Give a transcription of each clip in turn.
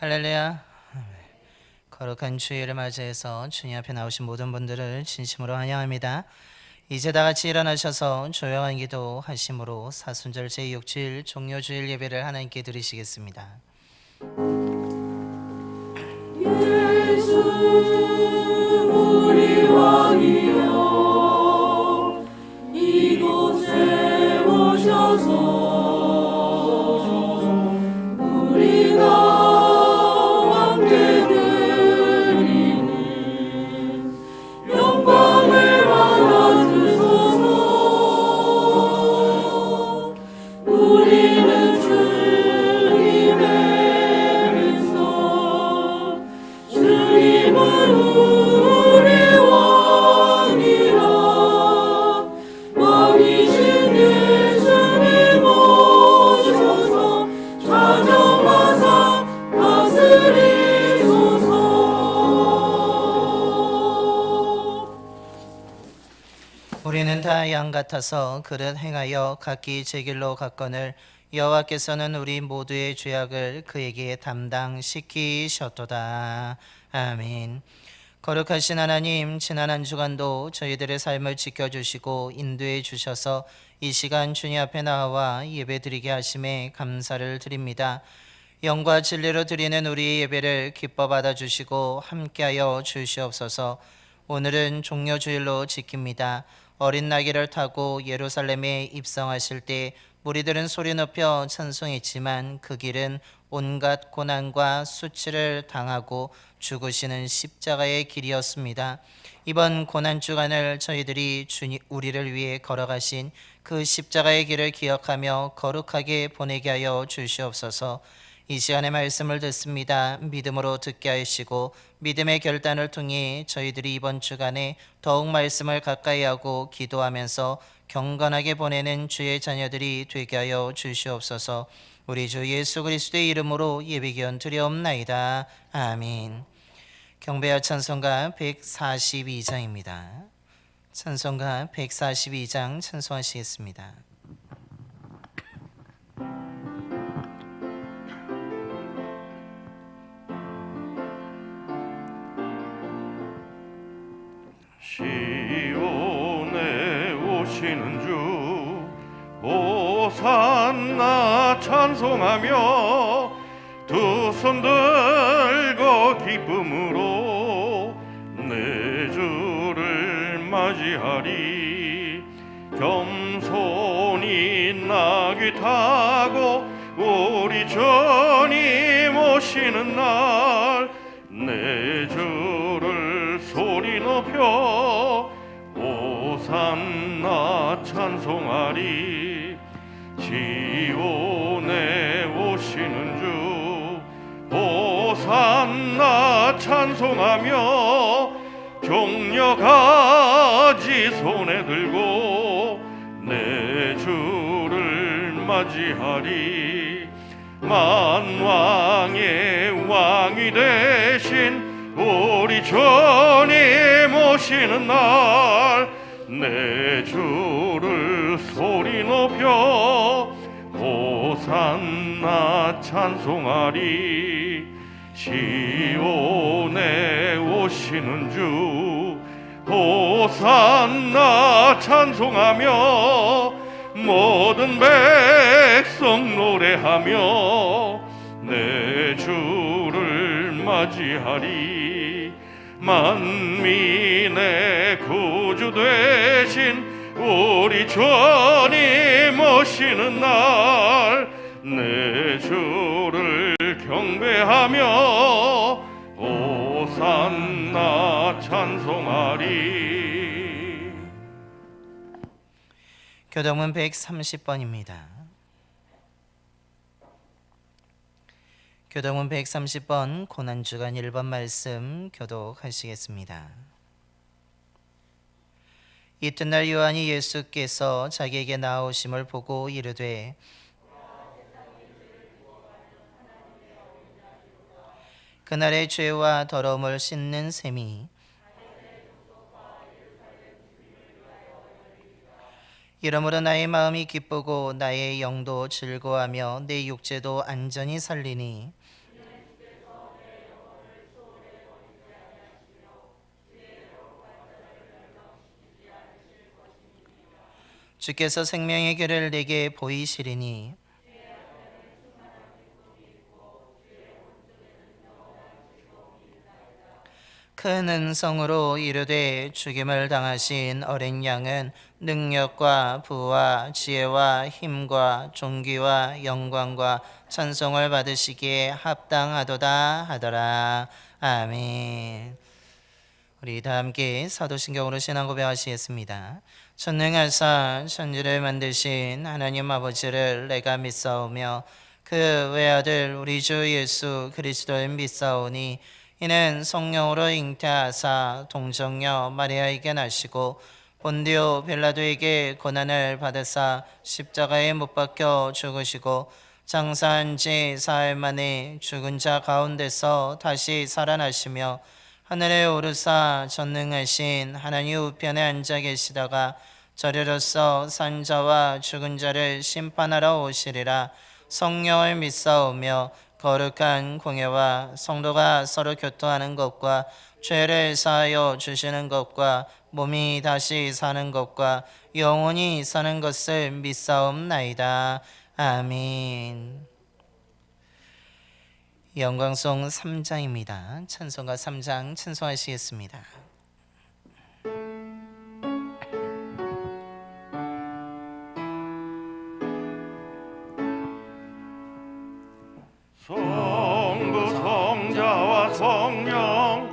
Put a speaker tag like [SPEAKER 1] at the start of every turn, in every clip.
[SPEAKER 1] 할렐루야. 거룩한 주일을 맞이해서 주님 앞에 나오신 모든 분들을 진심으로 환영합니다. 이제 다 같이 일어나셔서 조용한 기도 하심으로 사순절 제6주일 종료주일 예배를 하나님께 드리시겠습니다.
[SPEAKER 2] 예수 우리 왕이여 이곳에 오셔서 우리가 함께 드리는 영광을 받아주소서. 우리는 주님의 백성, 주님은 우리 왕이라. 왕이신 예수님 오셔서 찾아와서 다스리소서.
[SPEAKER 1] 우리는 다 양 같아서 그릇 행하여 각기 제 길로 갔거늘 여호와께서는 우리 모두의 죄악을 그에게 담당시키셨도다. 아멘. 거룩하신 하나님, 지난 한 주간도 저희들의 삶을 지켜주시고 인도해 주셔서 이 시간 주님 앞에 나와 예배드리게 하심에 감사를 드립니다. 영과 진리로 드리는 우리의 예배를 기뻐 받아주시고 함께하여 주시옵소서. 오늘은 종려주일로 지킵니다. 어린 나귀를 타고 예루살렘에 입성하실 때 무리들은 소리 높여 찬송했지만 그 길은 온갖 고난과 수치를 당하고 죽으시는 십자가의 길이었습니다. 이번 고난 주간을 저희들이 우리를 위해 걸어가신 그 십자가의 길을 기억하며 거룩하게 보내게 하여 주시옵소서. 이 시간에 말씀을 듣습니다. 믿음으로 듣게 하시고 믿음의 결단을 통해 저희들이 이번 주간에 더욱 말씀을 가까이 하고 기도하면서 경건하게 보내는 주의 자녀들이 되게 하여 주시옵소서. 우리 주 예수 그리스도의 이름으로 예배기원 드려옵나이다. 아멘. 경배와 찬송가 142장입니다. 찬송가 142장 찬송하시겠습니다.
[SPEAKER 3] 시온에 오시는 주 호산나 찬송하며 두 손 들고 기쁨으로 내 주를 맞이하리. 겸손히 나귀 타고 우리 주님 오시는 날 내 주를 소리 높여 호산나 찬송하리. 시온에 오시는 주 호산나 찬송하며 종려가지 손에 들고 내 주를 맞이하리. 만왕의 왕이 되신 우리 주님 오시는 날 내 주를 소리 높여 호산나 찬송하리. 시온에 오시는 주 호산나 찬송하며 모든 백성 노래하며 내 주를 맞이하리. 만민의 구주 되신 우리 주님 오시는 날 내 주를 경배하며 호산나 찬송하리.
[SPEAKER 1] 교동문 130번입니다. 교동문 130번 고난주간 1번 말씀 교독하시겠습니다. 이튿날 요한이 예수께서 자기에게 나오심을 보고 이르되 그날의 죄와 더러움을 씻는 셈이 이러므로 나의 마음이 기쁘고 나의 영도 즐거워하며 내 육체도 안전히 살리니 주께서 생명의 길을 내게 보이시리니 큰 은성으로 이르되 죽임을 당하신 어린 양은 능력과 부와 지혜와 힘과 존귀와 영광과 찬송을 받으시기에 합당하도다 하더라. 아멘. 우리 다 함께 사도신경으로 신앙 고백하시겠습니다. 전능하사 천지를 만드신 하나님 아버지를 내가 믿사오며 그 외아들 우리 주 예수 그리스도를 믿사오니 이는 성령으로 잉태하사 동정녀 마리아에게 나시고 본디오 빌라도에게 고난을 받으사 십자가에 못 박혀 죽으시고 장사한 지 사흘 만에 죽은 자 가운데서 다시 살아나시며 하늘에 오르사 전능하신 하나님 우편에 앉아 계시다가 저리로서 산 자와 죽은 자를 심판하러 오시리라. 성령을 믿사오며 거룩한 공예와 성도가 서로 교통하는 것과 죄를 사하여 주시는 것과 몸이 다시 사는 것과 영원히 사는 것을 믿사옵나이다. 아멘. 영광송 3장입니다. 찬송가 3장 찬송하시겠습니다.
[SPEAKER 3] 성부 성자와 성령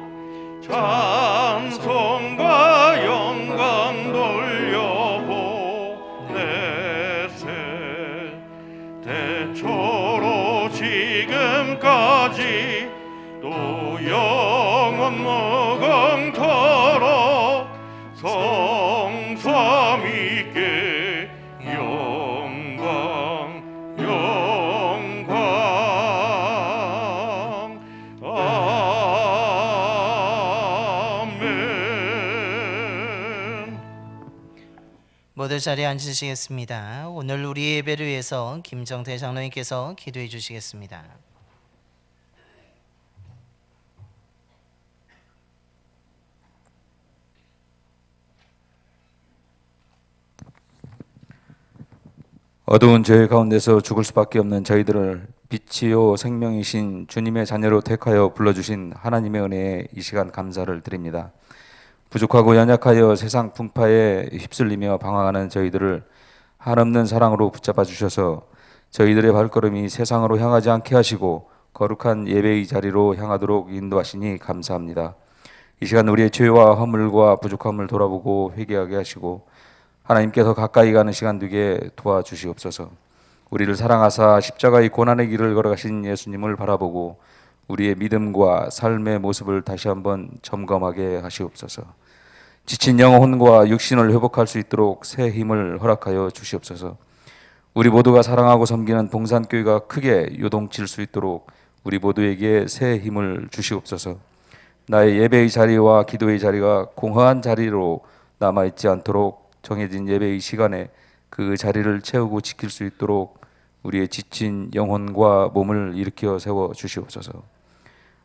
[SPEAKER 3] 찬송과 영광 돌려보내세 대초로 지금까지 또 영원 무궁토록 성삼위께 영광 아멘.
[SPEAKER 1] 모두 자리에 앉으시겠습니다. 오늘 우리 예배를 위해서 김정태 장로님께서 기도해 주시겠습니다.
[SPEAKER 4] 어두운 죄 가운데서 죽을 수밖에 없는 저희들을 빛이요 생명이신 주님의 자녀로 택하여 불러주신 하나님의 은혜에 이 시간 감사를 드립니다. 부족하고 연약하여 세상 풍파에 휩쓸리며 방황하는 저희들을 한없는 사랑으로 붙잡아 주셔서 저희들의 발걸음이 세상으로 향하지 않게 하시고 거룩한 예배의 자리로 향하도록 인도하시니 감사합니다. 이 시간 우리의 죄와 허물과 부족함을 돌아보고 회개하게 하시고 하나님께서 가까이 가는 시간 되게 도와주시옵소서. 우리를 사랑하사 십자가의 고난의 길을 걸어가신 예수님을 바라보고 우리의 믿음과 삶의 모습을 다시 한번 점검하게 하시옵소서. 지친 영혼과 육신을 회복할 수 있도록 새 힘을 허락하여 주시옵소서. 우리 모두가 사랑하고 섬기는 봉산교회가 크게 요동칠 수 있도록 우리 모두에게 새 힘을 주시옵소서. 나의 예배의 자리와 기도의 자리가 공허한 자리로 남아있지 않도록 정해진 예배의 시간에 그 자리를 채우고 지킬 수 있도록 우리의 지친 영혼과 몸을 일으켜 세워 주시옵소서.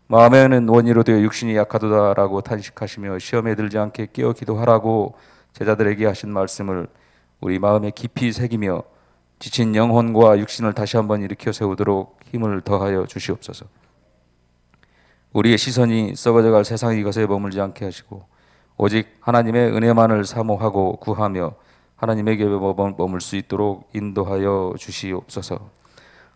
[SPEAKER 4] 마음에는 원이로 되어 육신이 약하도다라고 탄식하시며 시험에 들지 않게 깨어 기도하라고 제자들에게 하신 말씀을 우리 마음에 깊이 새기며 지친 영혼과 육신을 다시 한번 일으켜 세우도록 힘을 더하여 주시옵소서. 우리의 시선이 썩어져갈 세상 이것에 머물지 않게 하시고 오직 하나님의 은혜만을 사모하고 구하며 하나님에게 머물 수 있도록 인도하여 주시옵소서.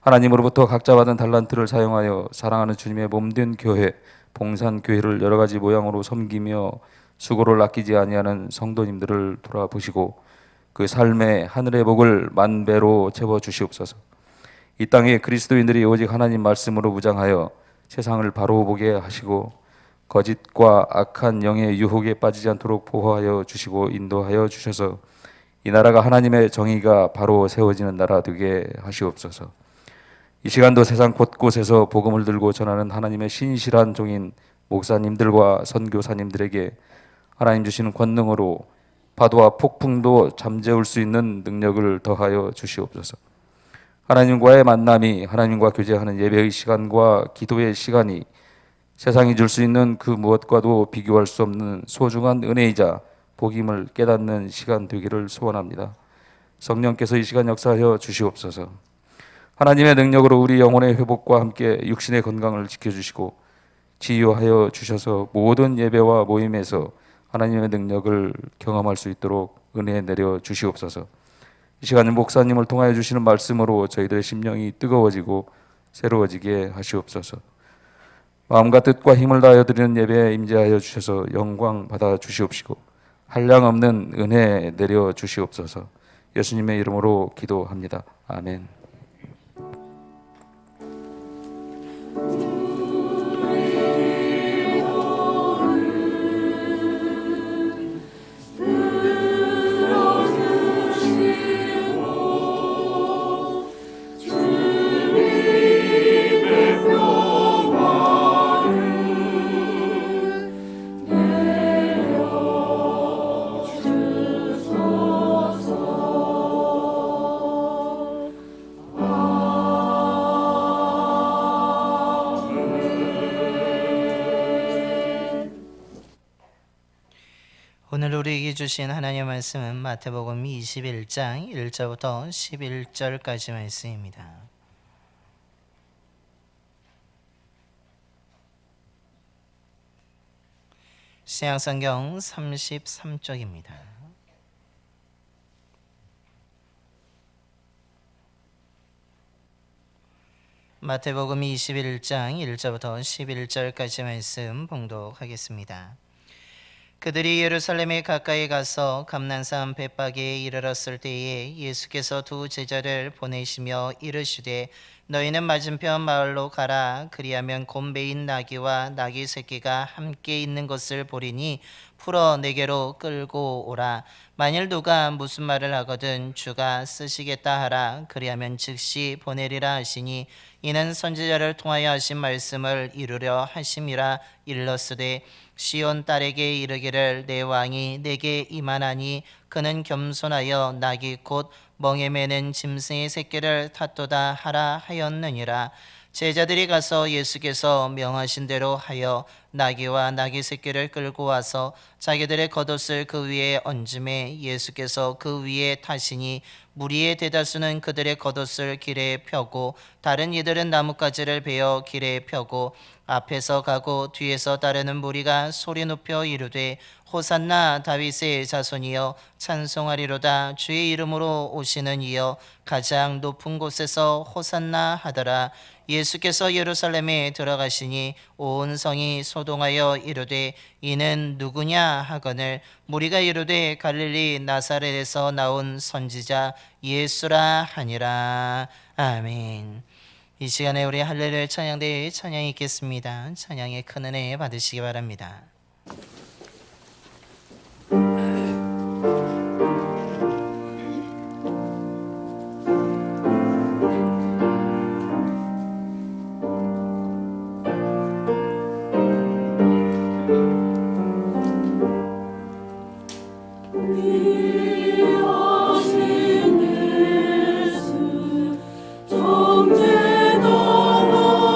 [SPEAKER 4] 하나님으로부터 각자 받은 달란트를 사용하여 사랑하는 주님의 몸된 교회, 봉산교회를 여러 가지 모양으로 섬기며 수고를 아끼지 아니하는 성도님들을 돌아보시고 그 삶의 하늘의 복을 만배로 채워 주시옵소서. 이 땅에 그리스도인들이 오직 하나님 말씀으로 무장하여 세상을 바로 보게 하시고 거짓과 악한 영의 유혹에 빠지지 않도록 보호하여 주시고 인도하여 주셔서 이 나라가 하나님의 정의가 바로 세워지는 나라 되게 하시옵소서. 이 시간도 세상 곳곳에서 복음을 들고 전하는 하나님의 신실한 종인 목사님들과 선교사님들에게 하나님 주시는 권능으로 파도와 폭풍도 잠재울 수 있는 능력을 더하여 주시옵소서. 하나님과의 만남이, 하나님과 교제하는 예배의 시간과 기도의 시간이 세상이 줄 수 있는 그 무엇과도 비교할 수 없는 소중한 은혜이자 복임을 깨닫는 시간 되기를 소원합니다. 성령께서 이 시간 역사하여 주시옵소서. 하나님의 능력으로 우리 영혼의 회복과 함께 육신의 건강을 지켜주시고 치유하여 주셔서 모든 예배와 모임에서 하나님의 능력을 경험할 수 있도록 은혜 내려 주시옵소서. 이 시간 목사님을 통하여 주시는 말씀으로 저희들의 심령이 뜨거워지고 새로워지게 하시옵소서. 마음과 뜻과 힘을 다하여 드리는 예배에 임재하여 주셔서 영광 받아 주시옵시고 한량없는 은혜 내려 주시옵소서. 예수님의 이름으로 기도합니다. 아멘.
[SPEAKER 1] 오늘 우리에게 주신 하나님의 말씀은 마태복음 21장 1절부터 11절까지 말씀입니다. 신약성경 33쪽입니다. 마태복음 21장 1절부터 11절까지 말씀 봉독하겠습니다. 그들이 예루살렘에 가까이 가서 감난산 벳바게에 이르렀을 때에 예수께서 두 제자를 보내시며 이르시되 너희는 맞은편 마을로 가라. 그리하면 곤배인 나귀와 나귀 새끼가 함께 있는 것을 보리니 풀어 내게로 끌고 오라. 만일 누가 무슨 말을 하거든 주가 쓰시겠다 하라. 그리하면 즉시 보내리라 하시니 이는 선지자를 통하여 하신 말씀을 이루려 하심이라. 일렀으되 시온 딸에게 이르기를 내 왕이 내게 임하나니 그는 겸손하여 나귀 곧 멍에 매는 짐승의 새끼를 탔도다 하라 하였느니라. 제자들이 가서 예수께서 명하신 대로 하여 나귀와 나귀 새끼를 끌고 와서 자기들의 겉옷을 그 위에 얹음에 예수께서 그 위에 타시니 무리의 대다수는 그들의 겉옷을 길에 펴고 다른 이들은 나뭇가지를 베어 길에 펴고 앞에서 가고 뒤에서 따르는 무리가 소리 높여 이르되 호산나 다윗의 자손이여 찬송하리로다. 주의 이름으로 오시는 이여 가장 높은 곳에서 호산나 하더라. 예수께서 예루살렘에 들어가시니 온 성이 소동하여 이르되 이는 누구냐 하거늘 무리가 이르되 갈릴리 나사렛에서 나온 선지자 예수라 하니라. 아멘. 이 시간에 우리 할렐루야 찬양대회 찬양이 있겠습니다. 찬양의 큰 은혜 받으시기 바랍니다.
[SPEAKER 2] 정죄 떠나심은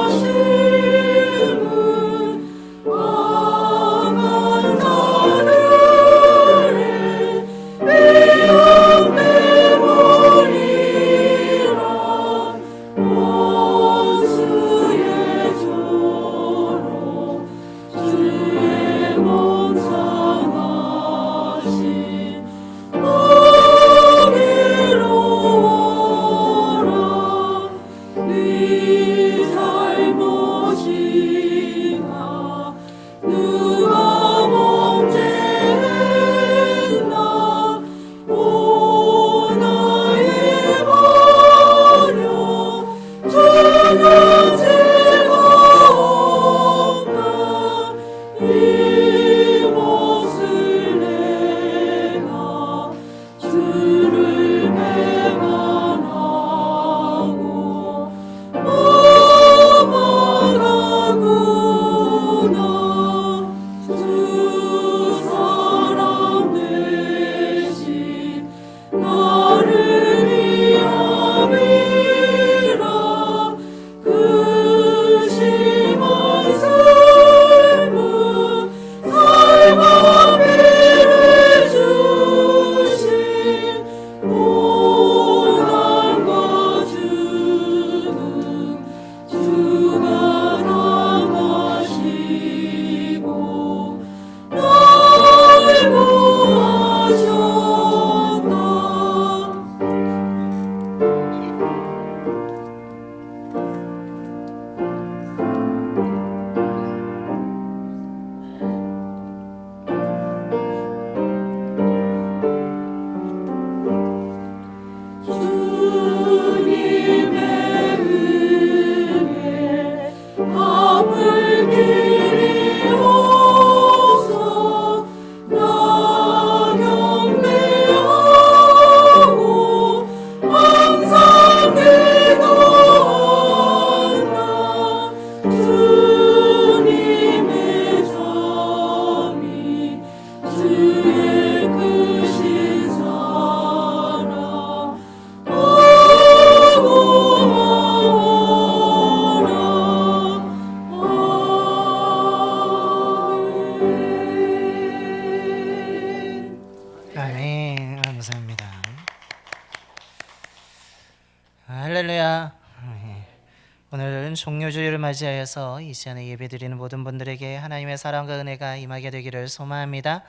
[SPEAKER 1] 종료주일을 맞이하여서 이 시간에 예배드리는 모든 분들에게 하나님의 사랑과 은혜가 임하게 되기를 소망합니다.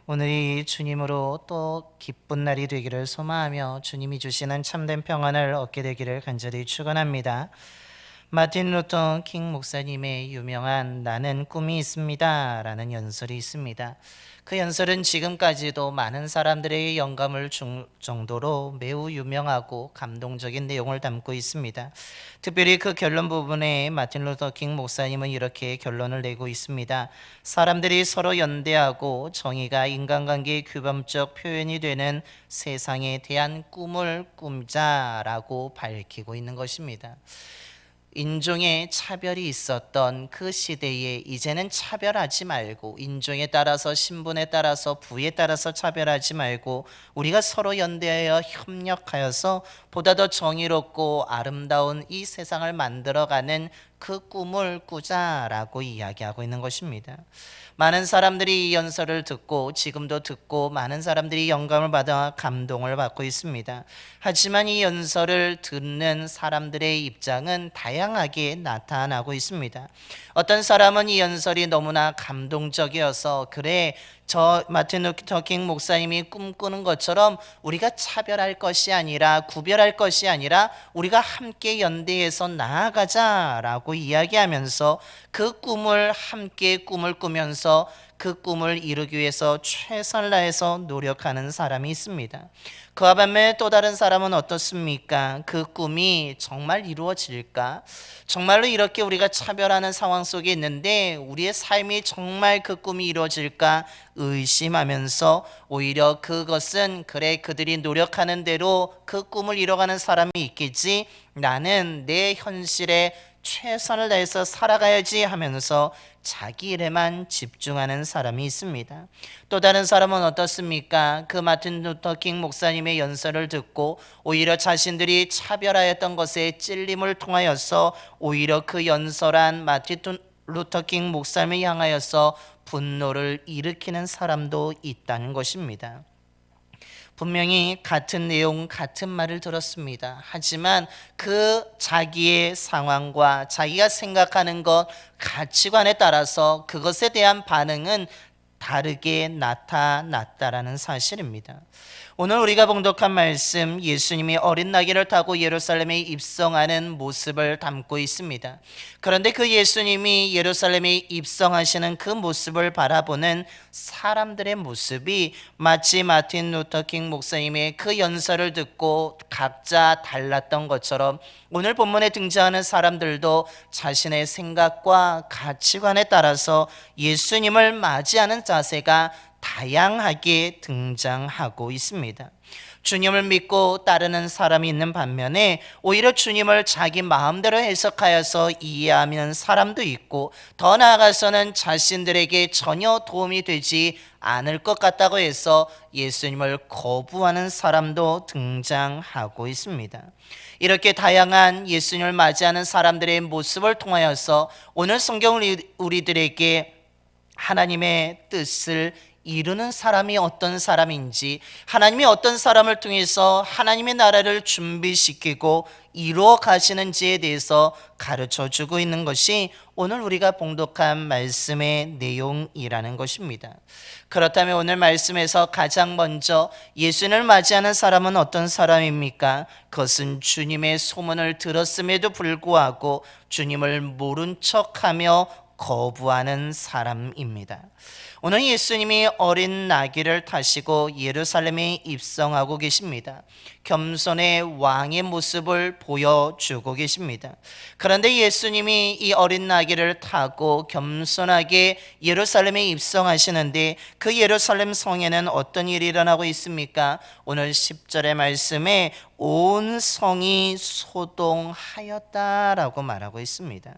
[SPEAKER 1] 오늘이 주님으로 또 기쁜 날이 되기를 소망하며 주님이 주시는 참된 평안을 얻게 되기를 간절히 축원합니다. 마틴 루터 킹 목사님의 유명한 나는 꿈이 있습니다 라는 연설이 있습니다. 그 연설은 지금까지도 많은 사람들의 영감을 줄 정도로 매우 유명하고 감동적인 내용을 담고 있습니다. 특별히 그 결론 부분에 마틴 루터 킹 목사님은 이렇게 결론을 내고 있습니다. 사람들이 서로 연대하고 정의가 인간관계의 규범적 표현이 되는 세상에 대한 꿈을 꾸자라고 밝히고 있는 것입니다. 인종의 차별이 있었던 그 시대에 이제는 차별하지 말고, 인종에 따라서, 신분에 따라서, 부에 따라서 차별하지 말고 우리가 서로 연대하여 협력하여서 보다 더 정의롭고 아름다운 이 세상을 만들어가는 그 꿈을 꾸자라고 이야기하고 있는 것입니다. 많은 사람들이 이 연설을 듣고, 지금도 듣고 많은 사람들이 영감을 받아 감동을 받고 있습니다. 하지만 이 연설을 듣는 사람들의 입장은 다양하게 나타나고 있습니다. 어떤 사람은 이 연설이 너무나 감동적이어서, 그래, 저 마틴 루터 킹 목사님이 꿈꾸는 것처럼 우리가 차별할 것이 아니라, 구별할 것이 아니라 우리가 함께 연대해서 나아가자라고 이야기하면서 그 꿈을 함께 꿈을 꾸면서 그 꿈을 이루기 위해서 최선을 다해서 노력하는 사람이 있습니다. 그와 반면에 또 다른 사람은 어떻습니까? 그 꿈이 정말 이루어질까? 정말로 이렇게 우리가 차별하는 상황 속에 있는데 우리의 삶이 정말 그 꿈이 이루어질까 의심하면서 오히려 그것은, 그래, 그들이 노력하는 대로 그 꿈을 이뤄가는 사람이 있겠지, 나는 내 현실에 최선을 다해서 살아가야지 하면서 자기 일에만 집중하는 사람이 있습니다. 또 다른 사람은 어떻습니까? 그 마틴 루터 킹 목사님의 연설을 듣고 오히려 자신들이 차별하였던 것에 찔림을 통하여서 오히려 그 연설한 마틴 루터 킹 목사님을 향하여서 분노를 일으키는 사람도 있다는 것입니다. 분명히 같은 내용, 같은 말을 들었습니다. 하지만 그 자기의 상황과 자기가 생각하는 것, 가치관에 따라서 그것에 대한 반응은 다르게 나타났다라는 사실입니다. 오늘 우리가 봉독한 말씀, 예수님이 어린 나귀를 타고 예루살렘에 입성하는 모습을 담고 있습니다. 그런데 그 예수님이 예루살렘에 입성하시는 그 모습을 바라보는 사람들의 모습이 마치 마틴 루터 킹 목사님의 그 연설을 듣고 각자 달랐던 것처럼 오늘 본문에 등장하는 사람들도 자신의 생각과 가치관에 따라서 예수님을 맞이하는 자세가 다양하게 등장하고 있습니다. 주님을 믿고 따르는 사람이 있는 반면에 오히려 주님을 자기 마음대로 해석하여서 이해하는 사람도 있고, 더 나아가서는 자신들에게 전혀 도움이 되지 않을 것 같다고 해서 예수님을 거부하는 사람도 등장하고 있습니다. 이렇게 다양한 예수님을 맞이하는 사람들의 모습을 통하여서 오늘 성경은 우리들에게 하나님의 뜻을 이루는 사람이 어떤 사람인지, 하나님이 어떤 사람을 통해서 하나님의 나라를 준비시키고 이루어 가시는지에 대해서 가르쳐 주고 있는 것이 오늘 우리가 봉독한 말씀의 내용이라는 것입니다. 그렇다면 오늘 말씀에서 가장 먼저 예수님을 맞이하는 사람은 어떤 사람입니까? 그것은 주님의 소문을 들었음에도 불구하고 주님을 모른 척하며 거부하는 사람입니다. 오늘 예수님이 어린 나귀를 타시고 예루살렘에 입성하고 계십니다. 겸손의 왕의 모습을 보여주고 계십니다. 그런데 예수님이 이 어린 나귀를 타고 겸손하게 예루살렘에 입성하시는데 그 예루살렘 성에는 어떤 일이 일어나고 있습니까? 오늘 10절의 말씀에 온 성이 소동하였다라고 말하고 있습니다.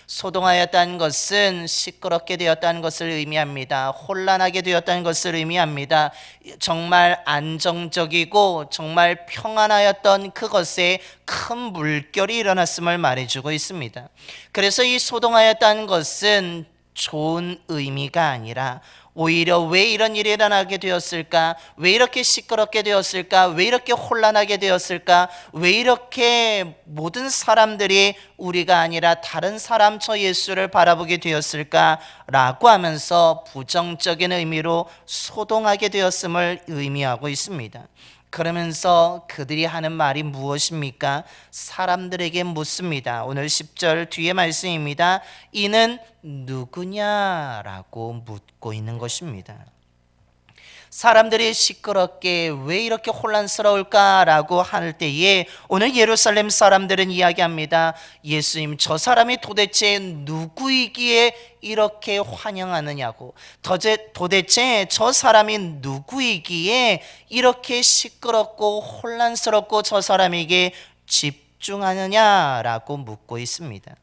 [SPEAKER 1] 소동하였다는 것은 시끄럽게 되었다는 것을 의미합니다. 혼란하게 되었다는 것을 의미합니다. 정말 안정적이고 정말 평안하였던 그것에 큰 물결이 일어났음을 말해주고 있습니다. 그래서 이 소동하였다는 것은 좋은 의미가 아니라 오히려 왜 이런 일이 일어나게 되었을까? 왜 이렇게 시끄럽게 되었을까? 왜 이렇게 혼란하게 되었을까? 왜 이렇게 모든 사람들이 우리가 아니라 다른 사람 저 예수를 바라보게 되었을까? 라고 하면서 부정적인 의미로 소동하게 되었음을 의미하고 있습니다. 그러면서 그들이 하는 말이 무엇입니까? 사람들에게 묻습니다. 오늘 10절 뒤에 말씀입니다. 이는 누구냐라고 묻고 있는 것입니다. 사람들이 시끄럽게 왜 이렇게 혼란스러울까라고 할 때에 오늘 예루살렘 사람들은 이야기합니다. 예수님, 저 사람이 도대체 누구이기에 이렇게 환영하느냐고, 도대체 저 사람이 누구이기에 이렇게 시끄럽고 혼란스럽고 저 사람에게 집중하느냐라고 묻고 있습니다.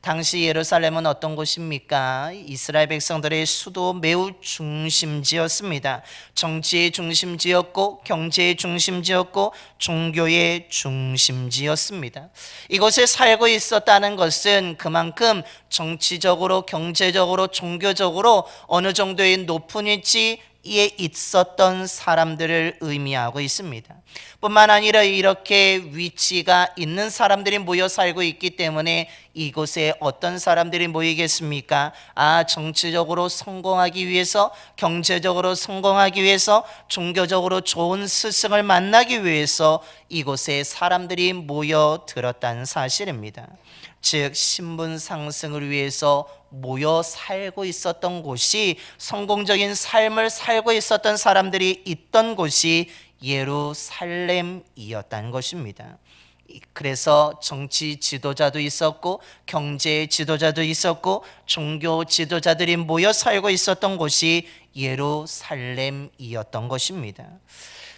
[SPEAKER 1] 당시 예루살렘은 어떤 곳입니까? 이스라엘 백성들의 수도, 매우 중심지였습니다. 정치의 중심지였고 경제의 중심지였고 종교의 중심지였습니다. 이곳에 살고 있었다는 것은 그만큼 정치적으로, 경제적으로, 종교적으로 어느 정도의 높은 위치에 있었던 사람들을 의미하고 있습니다. 뿐만 아니라 이렇게 위치가 있는 사람들이 모여 살고 있기 때문에 이곳에 어떤 사람들이 모이겠습니까? 정치적으로 성공하기 위해서, 경제적으로 성공하기 위해서, 종교적으로 좋은 스승을 만나기 위해서 이곳에 사람들이 모여들었다는 사실입니다. 즉 신분 상승을 위해서 모여 살고 있었던 곳이, 성공적인 삶을 살고 있었던 사람들이 있던 곳이 예루살렘이었다는 것입니다. 그래서 정치 지도자도 있었고 경제 지도자도 있었고 종교 지도자들이 모여 살고 있었던 곳이 예루살렘이었던 것입니다.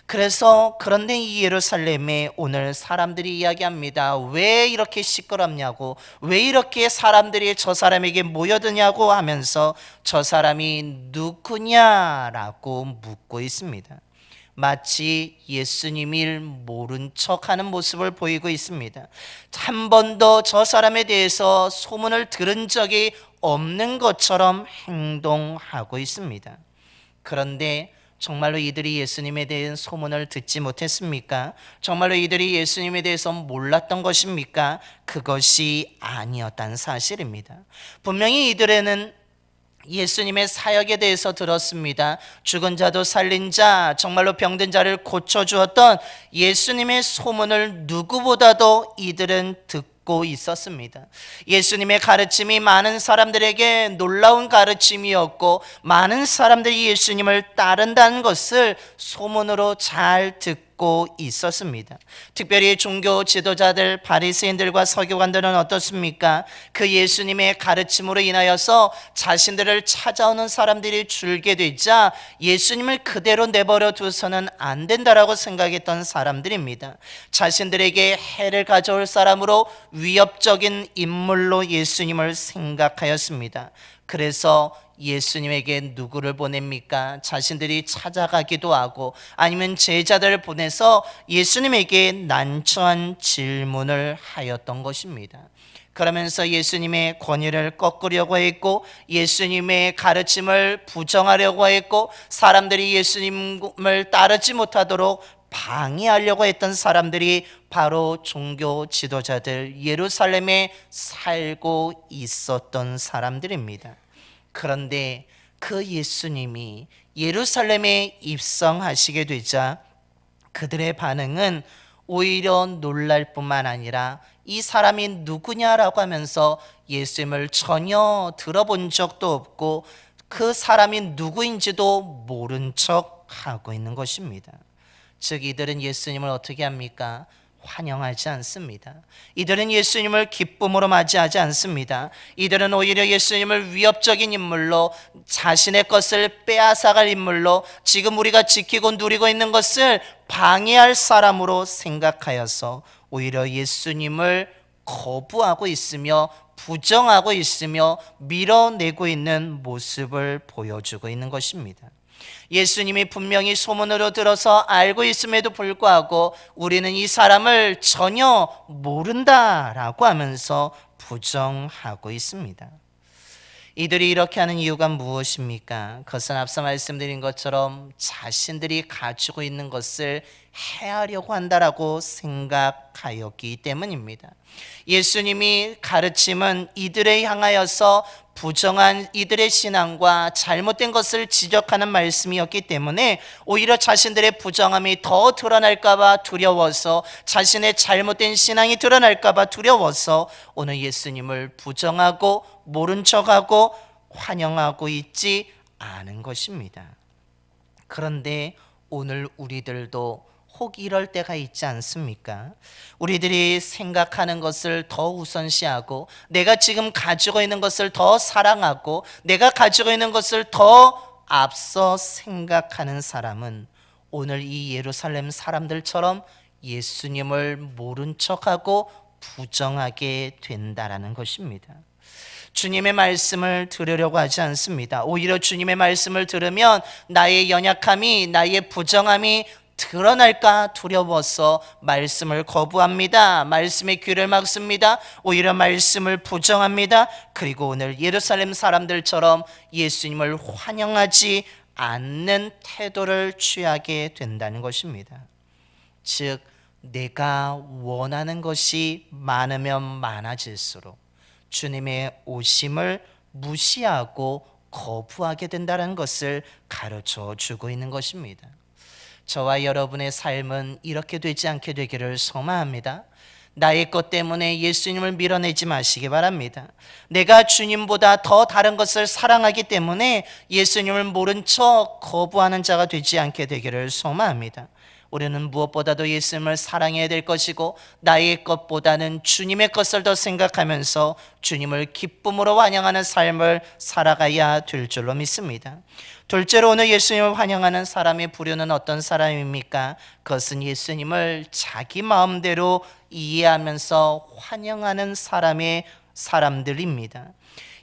[SPEAKER 1] 그런데 이 예루살렘에 오늘 사람들이 이야기합니다. 왜 이렇게 시끄럽냐고, 왜 이렇게 사람들이 저 사람에게 모여드냐고 하면서 저 사람이 누구냐라고 묻고 있습니다. 마치 예수님을 모른 척하는 모습을 보이고 있습니다. 한 번도 저 사람에 대해서 소문을 들은 적이 없는 것처럼 행동하고 있습니다. 그런데 정말로 이들이 예수님에 대한 소문을 듣지 못했습니까? 정말로 이들이 예수님에 대해서 몰랐던 것입니까? 그것이 아니었다는 사실입니다. 분명히 이들에는 예수님의 사역에 대해서 들었습니다. 죽은 자도 살린 자, 정말로 병든 자를 고쳐주었던 예수님의 소문을 누구보다도 이들은 듣고 있었습니다. 예수님의 가르침이 많은 사람들에게 놀라운 가르침이었고 많은 사람들이 예수님을 따른다는 것을 소문으로 잘 듣고 있었습니다. 특별히 종교 지도자들, 바리새인들과 서기관들은 어떻습니까? 그 예수님의 가르침으로 인하여서 자신들을 찾아오는 사람들이 줄게 되자 예수님을 그대로 내버려 두서는 안 된다라고 생각했던 사람들입니다. 자신들에게 해를 가져올 사람으로 위협적인 인물로 예수님을 생각하였습니다. 그래서 예수님에게 누구를 보냅니까? 자신들이 찾아가기도 하고 아니면 제자들을 보내서 예수님에게 난처한 질문을 하였던 것입니다. 그러면서 예수님의 권위를 꺾으려고 했고 예수님의 가르침을 부정하려고 했고 사람들이 예수님을 따르지 못하도록 방해하려고 했던 사람들이 바로 종교 지도자들, 예루살렘에 살고 있었던 사람들입니다. 그런데 그 예수님이 예루살렘에 입성하시게 되자 그들의 반응은 오히려 놀랄 뿐만 아니라 이 사람이 누구냐라고 하면서 예수님을 전혀 들어본 적도 없고 그 사람이 누구인지도 모른 척 하고 있는 것입니다. 즉 이들은 예수님을 어떻게 합니까? 환영하지 않습니다. 이들은 예수님을 기쁨으로 맞이하지 않습니다. 이들은 오히려 예수님을 위협적인 인물로, 자신의 것을 빼앗아갈 인물로, 지금 우리가 지키고 누리고 있는 것을 방해할 사람으로 생각하여서 오히려 예수님을 거부하고 있으며 부정하고 있으며 밀어내고 있는 모습을 보여주고 있는 것입니다. 예수님이 분명히 소문으로 들어서 알고 있음에도 불구하고 우리는 이 사람을 전혀 모른다라고 하면서 부정하고 있습니다. 이들이 이렇게 하는 이유가 무엇입니까? 그것은 앞서 말씀드린 것처럼 자신들이 가지고 있는 것을 해하려고 한다라고 생각하였기 때문입니다. 예수님이 가르침은 이들에 향하여서 부정한 이들의 신앙과 잘못된 것을 지적하는 말씀이었기 때문에 오히려 자신들의 부정함이 더 드러날까봐 두려워서, 자신의 잘못된 신앙이 드러날까봐 두려워서 오늘 예수님을 부정하고 모른 척하고 환영하고 있지 않은 것입니다. 그런데 오늘 우리들도 혹 이럴 때가 있지 않습니까? 우리들이 생각하는 것을 더 우선시하고, 내가 지금 가지고 있는 것을 더 사랑하고, 내가 가지고 있는 것을 더 앞서 생각하는 사람은 오늘 이 예루살렘 사람들처럼 예수님을 모른 척하고 부정하게 된다라는 것입니다. 주님의 말씀을 들으려고 하지 않습니다. 오히려 주님의 말씀을 들으면 나의 연약함이, 나의 부정함이 드러날까 두려워서 말씀을 거부합니다. 말씀의 귀를 막습니다. 오히려 말씀을 부정합니다. 그리고 오늘 예루살렘 사람들처럼 예수님을 환영하지 않는 태도를 취하게 된다는 것입니다. 즉, 내가 원하는 것이 많으면 많아질수록 주님의 오심을 무시하고 거부하게 된다는 것을 가르쳐 주고 있는 것입니다. 저와 여러분의 삶은 이렇게 되지 않게 되기를 소망합니다. 나의 것 때문에 예수님을 밀어내지 마시기 바랍니다. 내가 주님보다 더 다른 것을 사랑하기 때문에 예수님을 모른 척 거부하는 자가 되지 않게 되기를 소망합니다. 우리는 무엇보다도 예수님을 사랑해야 될 것이고, 나의 것보다는 주님의 것을 더 생각하면서 주님을 기쁨으로 환영하는 삶을 살아가야 될 줄로 믿습니다. 둘째로, 오늘 예수님을 환영하는 사람의 부류는 어떤 사람입니까? 그것은 예수님을 자기 마음대로 이해하면서 환영하는 사람들입니다.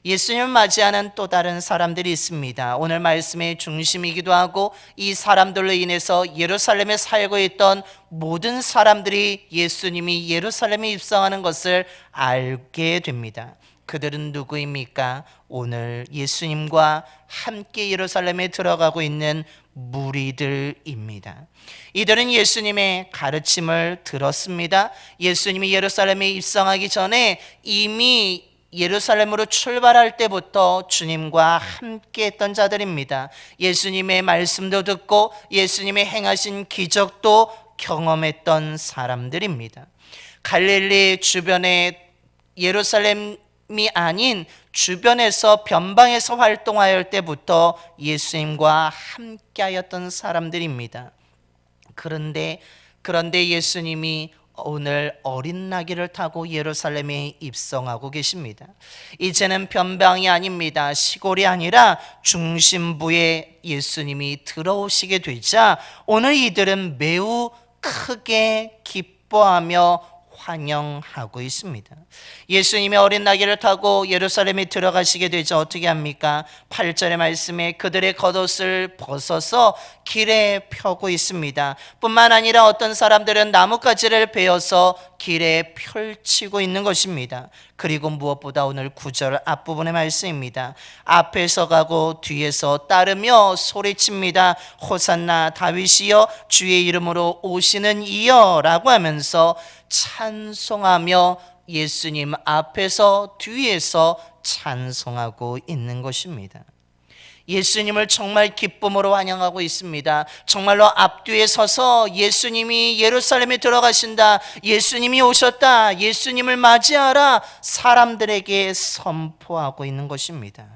[SPEAKER 1] 예수님을 맞이하는 또 다른 사람들이 있습니다. 오늘 말씀의 중심이기도 하고, 이 사람들로 인해서 예루살렘에 살고 있던 모든 사람들이 예수님이 예루살렘에 입성하는 것을 알게 됩니다. 그들은 누구입니까? 오늘 예수님과 함께 예루살렘에 들어가고 있는 무리들입니다. 이들은 예수님의 가르침을 들었습니다. 예수님이 예루살렘에 입성하기 전에 이미 예루살렘으로 출발할 때부터 주님과 함께 했던 자들입니다. 예수님의 말씀도 듣고 예수님의 행하신 기적도 경험했던 사람들입니다. 갈릴리 주변에, 예루살렘이 아닌 주변에서 변방에서 활동할 때부터 예수님과 함께 하였던 사람들입니다. 그런데 예수님이 오늘 어린 나귀를 타고 예루살렘에 입성하고 계십니다. 이제는 변방이 아닙니다. 시골이 아니라 중심부에 예수님이 들어오시게 되자 오늘 이들은 매우 크게 기뻐하며 환영하고 있습니다. 예수님이 어린 나귀를 타고 예루살렘에 들어가시게 되죠. 어떻게 합니까? 8절의 말씀에 그들의 겉옷을 벗어서 길에 펴고 있습니다. 뿐만 아니라 어떤 사람들은 나뭇가지를 베어서 길에 펼치고 있는 것입니다. 그리고 무엇보다 오늘 9절 앞부분의 말씀입니다. 앞에서 가고 뒤에서 따르며 소리칩니다. 호산나 다윗이여, 주의 이름으로 오시는 이여 라고 하면서 찬송하며 예수님 앞에서 뒤에서 찬송하고 있는 것입니다. 예수님을 정말 기쁨으로 환영하고 있습니다. 정말로 앞뒤에 서서 예수님이 예루살렘에 들어가신다, 예수님이 오셨다, 예수님을 맞이하라 사람들에게 선포하고 있는 것입니다.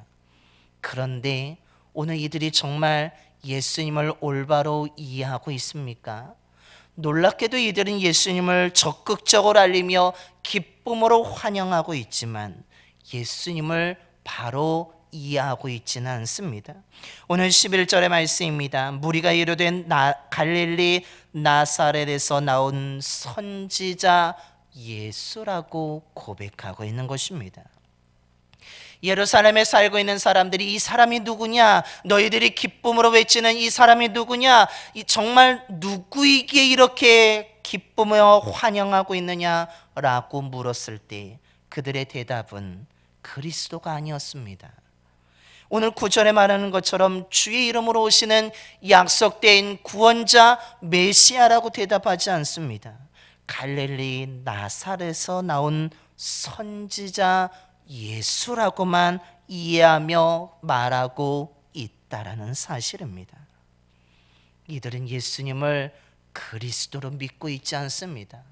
[SPEAKER 1] 그런데 오늘 이들이 정말 예수님을 올바로 이해하고 있습니까? 놀랍게도 이들은 예수님을 적극적으로 알리며 기쁨으로 환영하고 있지만 예수님을 바로 이해하고 있지는 않습니다. 오늘 11절의 말씀입니다. 무리가 이르되 갈릴리 나사렛에서 나온 선지자 예수라고 고백하고 있는 것입니다. 예루살렘에 살고 있는 사람들이 이 사람이 누구냐? 너희들이 기쁨으로 외치는 이 사람이 누구냐? 정말 누구이기에 이렇게 기쁨으로 환영하고 있느냐라고 물었을 때 그들의 대답은 그리스도가 아니었습니다. 오늘 9절에 말하는 것처럼 주의 이름으로 오시는 약속된 구원자 메시아라고 대답하지 않습니다. 갈릴리 나사렛에서 나온 선지자 예수라고만 이해하며 말하고 있다라는 사실입니다. 이들은 예수님을 그리스도로 믿고 있지 않습니다.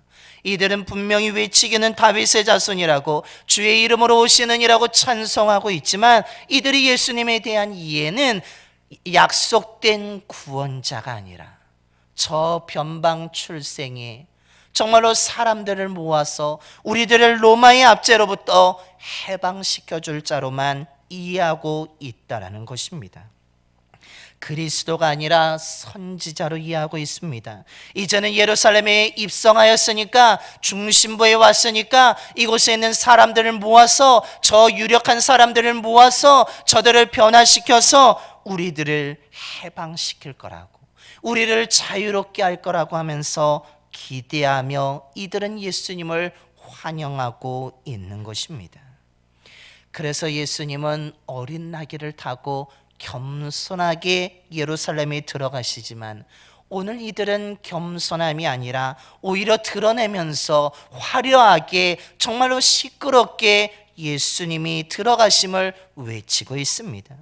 [SPEAKER 1] 이들은 분명히 외치기는 다윗의 자손이라고 주의 이름으로 오시는 이라고 찬송하고 있지만 이들이 예수님에 대한 이해는 약속된 구원자가 아니라 저 변방 출생에 정말로 사람들을 모아서 우리들을 로마의 압제로부터 해방시켜줄 자로만 이해하고 있다라는 것입니다. 그리스도가 아니라 선지자로 이해하고 있습니다. 이제는 예루살렘에 입성하였으니까, 중심부에 왔으니까 이곳에 있는 사람들을 모아서, 저 유력한 사람들을 모아서 저들을 변화시켜서 우리들을 해방시킬 거라고, 우리를 자유롭게 할 거라고 하면서 기대하며 이들은 예수님을 환영하고 있는 것입니다. 그래서 예수님은 어린 나귀를 타고 겸손하게 예루살렘에 들어가시지만 오늘 이들은 겸손함이 아니라 오히려 드러내면서 화려하게 정말로 시끄럽게 예수님이 들어가심을 외치고 있습니다.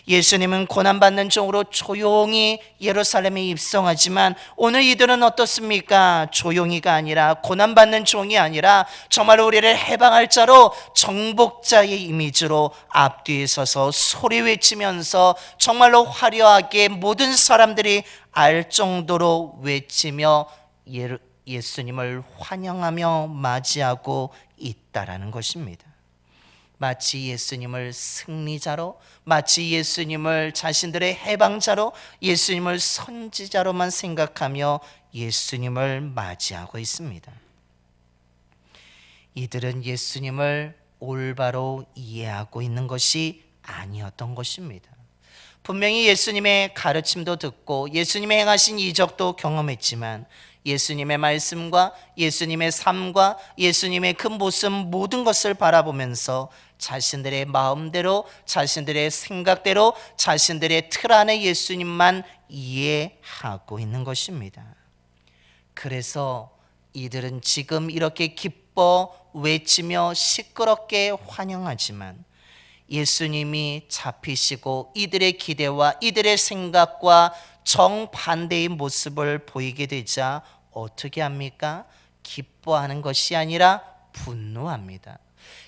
[SPEAKER 1] 예수님은 고난받는 종으로 조용히 예루살렘에 입성하지만 오늘 이들은 어떻습니까? 조용히가 아니라, 고난받는 종이 아니라 정말 우리를 해방할 자로, 정복자의 이미지로 앞뒤에 서서 소리 외치면서 정말로 화려하게 모든 사람들이 알 정도로 외치며 예수님을 환영하며 맞이하고 있다라는 것입니다. 마치 예수님을 승리자로, 마치 예수님을 자신들의 해방자로, 예수님을 선지자로만 생각하며 예수님을 맞이하고 있습니다. 이들은 예수님을 올바로 이해하고 있는 것이 아니었던 것입니다. 분명히 예수님의 가르침도 듣고 예수님의 행하신 이적도 경험했지만 예수님의 말씀과 예수님의 삶과 예수님의 그 모습, 모든 것을 바라보면서 자신들의 마음대로, 자신들의 생각대로, 자신들의 틀 안에 예수님만 이해하고 있는 것입니다. 그래서 이들은 지금 이렇게 기뻐 외치며 시끄럽게 환영하지만 예수님이 잡히시고 이들의 기대와 이들의 생각과 정반대의 모습을 보이게 되자 어떻게 합니까? 기뻐하는 것이 아니라 분노합니다.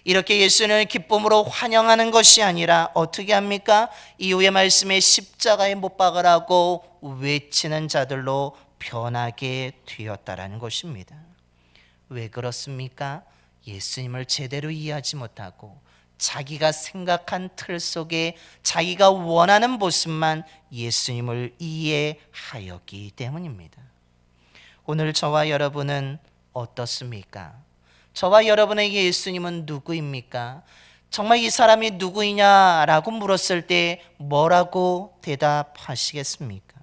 [SPEAKER 1] 이렇게 예수님을 기쁨으로 환영하는 것이 아니라 어떻게 합니까? 이후의 말씀에 십자가에 못 박으라고 외치는 자들로 변하게 되었다라는 것입니다. 왜 그렇습니까? 예수님을 제대로 이해하지 못하고 자기가 생각한 틀 속에 자기가 원하는 모습만 예수님을 이해하였기 때문입니다. 오늘 저와 여러분은 어떻습니까? 저와 여러분에게 예수님은 누구입니까? 정말 이 사람이 누구이냐라고 물었을 때 뭐라고 대답하시겠습니까?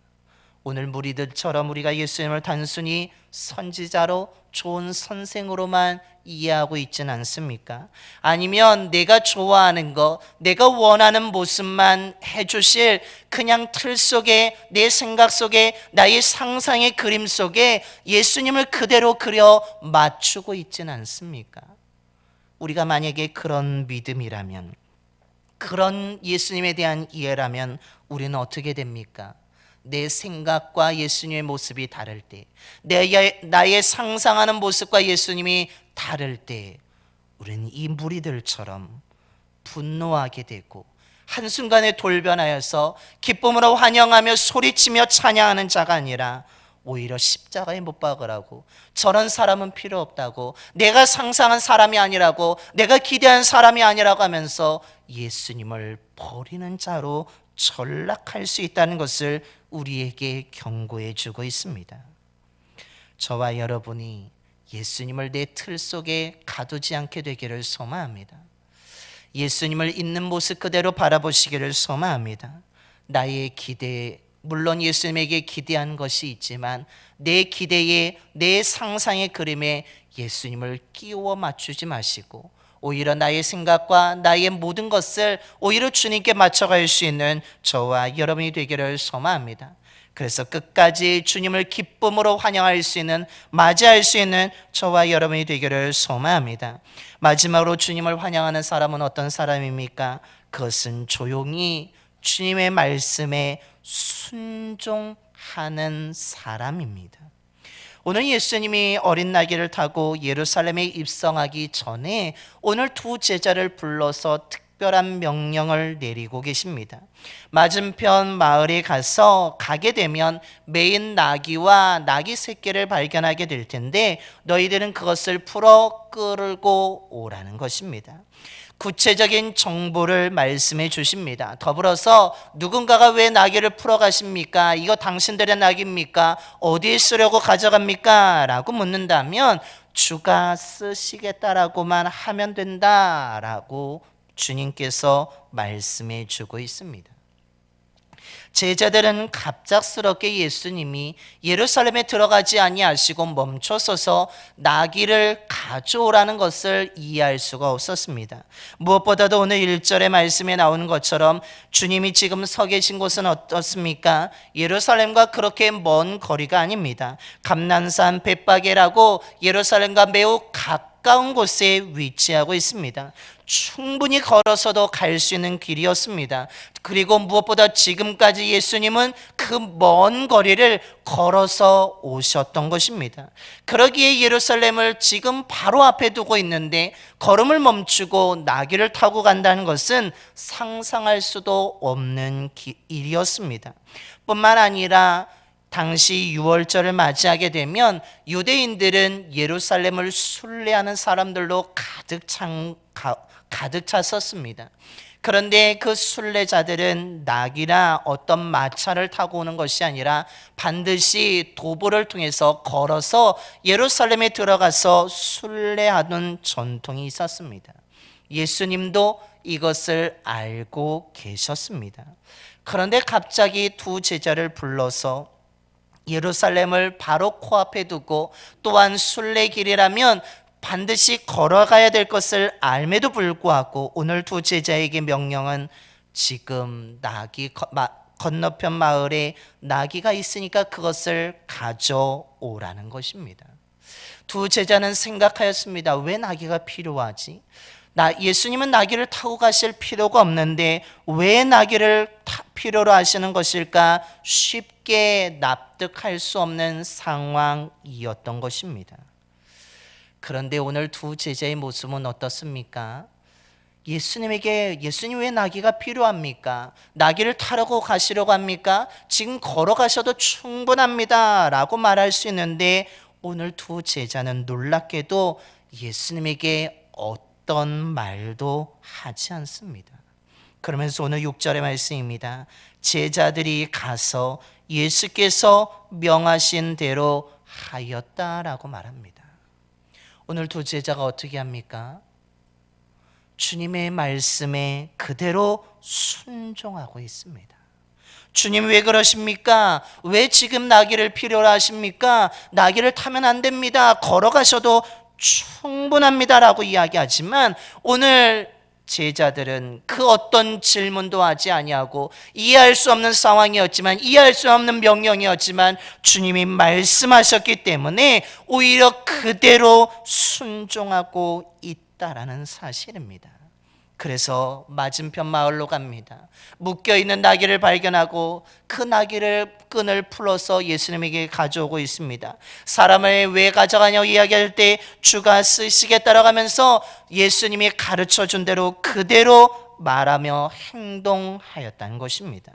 [SPEAKER 1] 오늘 무리들처럼 우리가 예수님을 단순히 선지자로, 좋은 선생으로만 이해하고 있지는 않습니까? 아니면 내가 좋아하는 것, 내가 원하는 모습만 해주실 그냥 틀 속에, 내 생각 속에, 나의 상상의 그림 속에 예수님을 그대로 그려 맞추고 있지는 않습니까? 우리가 만약에 그런 믿음이라면, 그런 예수님에 대한 이해라면 우리는 어떻게 됩니까? 내 생각과 예수님의 모습이 다를 때, 나의 상상하는 모습과 예수님이 다를 때 우리는 이 무리들처럼 분노하게 되고 한순간에 돌변하여서 기쁨으로 환영하며 소리치며 찬양하는 자가 아니라 오히려 십자가에 못 박으라고, 저런 사람은 필요 없다고, 내가 상상한 사람이 아니라고, 내가 기대한 사람이 아니라고 하면서 예수님을 버리는 자로 전락할 수 있다는 것을 우리에게 경고해 주고 있습니다. 저와 여러분이 예수님을 내 틀 속에 가두지 않게 되기를 소망합니다. 예수님을 있는 모습 그대로 바라보시기를 소망합니다. 나의 기대, 물론 예수님에게 기대한 것이 있지만 내 기대에, 내 상상의 그림에 예수님을 끼워 맞추지 마시고 오히려 나의 생각과 나의 모든 것을 오히려 주님께 맞춰갈 수 있는 저와 여러분이 되기를 소망합니다. 그래서 끝까지 주님을 기쁨으로 환영할 수 있는, 맞이할 수 있는 저와 여러분이 되기를 소망합니다. 마지막으로 주님을 환영하는 사람은 어떤 사람입니까? 그것은 조용히 주님의 말씀에 순종하는 사람입니다. 오늘 예수님이 어린 나귀를 타고 예루살렘에 입성하기 전에 오늘 두 제자를 불러서 특별한 명령을 내리고 계십니다. 맞은편 마을에 가게 되면 매인 나귀와 나귀 새끼를 발견하게 될 텐데 너희들은 그것을 풀어 끌고 오라는 것입니다. 구체적인 정보를 말씀해 주십니다. 더불어서 누군가가 왜 나귀를 풀어 가십니까? 이거 당신들의 나귀입니까? 어디에 쓰려고 가져갑니까? 라고 묻는다면 주가 쓰시겠다라고만 하면 된다라고 주님께서 말씀해 주고 있습니다. 제자들은 갑작스럽게 예수님이 예루살렘에 들어가지 아니하시고 멈춰서서 나귀를 가져오라는 것을 이해할 수가 없었습니다. 무엇보다도 오늘 1절의 말씀에 나오는 것처럼 주님이 지금 서 계신 곳은 어떻습니까? 예루살렘과 그렇게 먼 거리가 아닙니다. 감난산 벳바게라고 예루살렘과 매우 가까운 곳에 위치하고 있습니다. 충분히 걸어서도 갈 수 있는 길이었습니다. 그리고 무엇보다 지금까지 예수님은 그 먼 거리를 걸어서 오셨던 것입니다. 그러기에 예루살렘을 지금 바로 앞에 두고 있는데 걸음을 멈추고 나귀를 타고 간다는 것은 상상할 수도 없는 일이었습니다. 뿐만 아니라 당시 유월절을 맞이하게 되면 유대인들은 예루살렘을 순례하는 사람들로 가득 찼었습니다. 그런데 그 순례자들은 낙이나 어떤 마차를 타고 오는 것이 아니라 반드시 도보를 통해서 걸어서 예루살렘에 들어가서 순례하는 전통이 있었습니다. 예수님도 이것을 알고 계셨습니다. 그런데 갑자기 두 제자를 불러서 예루살렘을 바로 코앞에 두고 또한 순례길이라면 반드시 걸어가야 될 것을 알매도 불구하고 오늘 두 제자에게 명령은 지금 건너편 마을에 나귀가 있으니까 그것을 가져오라는 것입니다. 두 제자는 생각하였습니다. 왜 나귀가 필요하지? 예수님은 나귀를 타고 가실 필요가 없는데 왜 나귀를 필요로 하시는 것일까? 쉽게 납득할 수 없는 상황이었던 것입니다. 그런데 오늘 두 제자의 모습은 어떻습니까? 예수님 왜 나귀가 필요합니까? 나귀를 타려고 가시려고 합니까? 지금 걸어가셔도 충분합니다 라고 말할 수 있는데 오늘 두 제자는 놀랍게도 예수님에게 어떤 말도 하지 않습니다. 그러면서 오늘 6절의 말씀입니다. 제자들이 가서 예수께서 명하신 대로 하였다라고 말합니다. 오늘 두 제자가 어떻게 합니까? 주님의 말씀에 그대로 순종하고 있습니다. 주님 왜 그러십니까? 왜 지금 나귀를 필요로 하십니까? 나귀를 타면 안 됩니다. 걸어가셔도 충분합니다라고 이야기하지만 오늘 제자들은 그 어떤 질문도 하지 아니하고 이해할 수 없는 상황이었지만 이해할 수 없는 명령이었지만 주님이 말씀하셨기 때문에 오히려 그대로 순종하고 있다라는 사실입니다. 그래서 맞은편 마을로 갑니다. 묶여있는 나귀를 발견하고 그 나귀를 끈을 풀어서 예수님에게 가져오고 있습니다. 사람을 왜 가져가냐고 이야기할 때 주가 쓰시겠다라고 하면서 예수님이 가르쳐준 대로 그대로 말하며 행동하였다는 것입니다.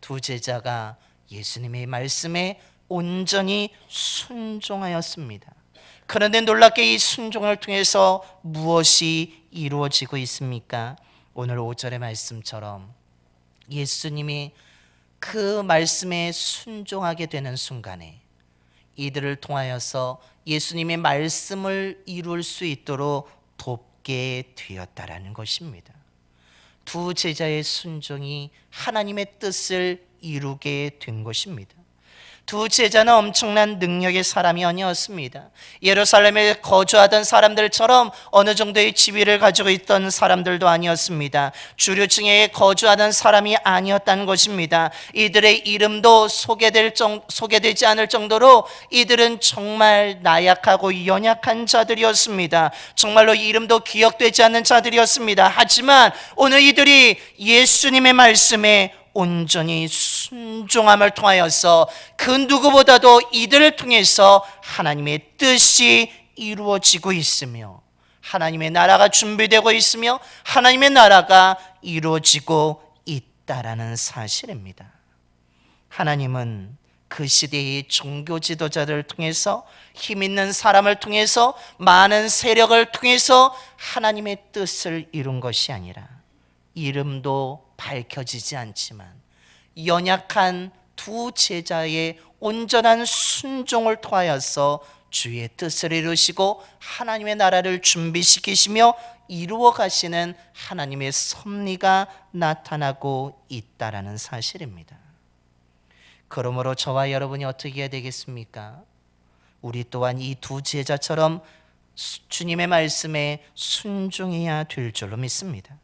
[SPEAKER 1] 두 제자가 예수님의 말씀에 온전히 순종하였습니다. 그런데 놀랍게 이 순종을 통해서 무엇이 이루어지고 있습니까? 오늘 5절의 말씀처럼 예수님이 그 말씀에 순종하게 되는 순간에 이들을 통하여서 예수님의 말씀을 이룰 수 있도록 돕게 되었다라는 것입니다. 두 제자의 순종이 하나님의 뜻을 이루게 된 것입니다. 두 제자는 엄청난 능력의 사람이 아니었습니다. 예루살렘에 거주하던 사람들처럼 어느 정도의 지위를 가지고 있던 사람들도 아니었습니다. 주류층에 거주하던 사람이 아니었다는 것입니다. 이들의 이름도 소개되지 않을 정도로 이들은 정말 나약하고 연약한 자들이었습니다. 정말로 이름도 기억되지 않는 자들이었습니다. 하지만 오늘 이들이 예수님의 말씀에 온전히 순종함을 통하여서 그 누구보다도 이들을 통해서 하나님의 뜻이 이루어지고 있으며 하나님의 나라가 준비되고 있으며 하나님의 나라가 이루어지고 있다라는 사실입니다. 하나님은 그 시대의 종교 지도자들을 통해서 힘 있는 사람을 통해서 많은 세력을 통해서 하나님의 뜻을 이룬 것이 아니라 이름도 밝혀지지 않지만 연약한 두 제자의 온전한 순종을 통하여서 주의 뜻을 이루시고 하나님의 나라를 준비시키시며 이루어 가시는 하나님의 섭리가 나타나고 있다라는 사실입니다. 그러므로 저와 여러분이 어떻게 해야 되겠습니까? 우리 또한 이 두 제자처럼 주님의 말씀에 순종해야 될 줄로 믿습니다.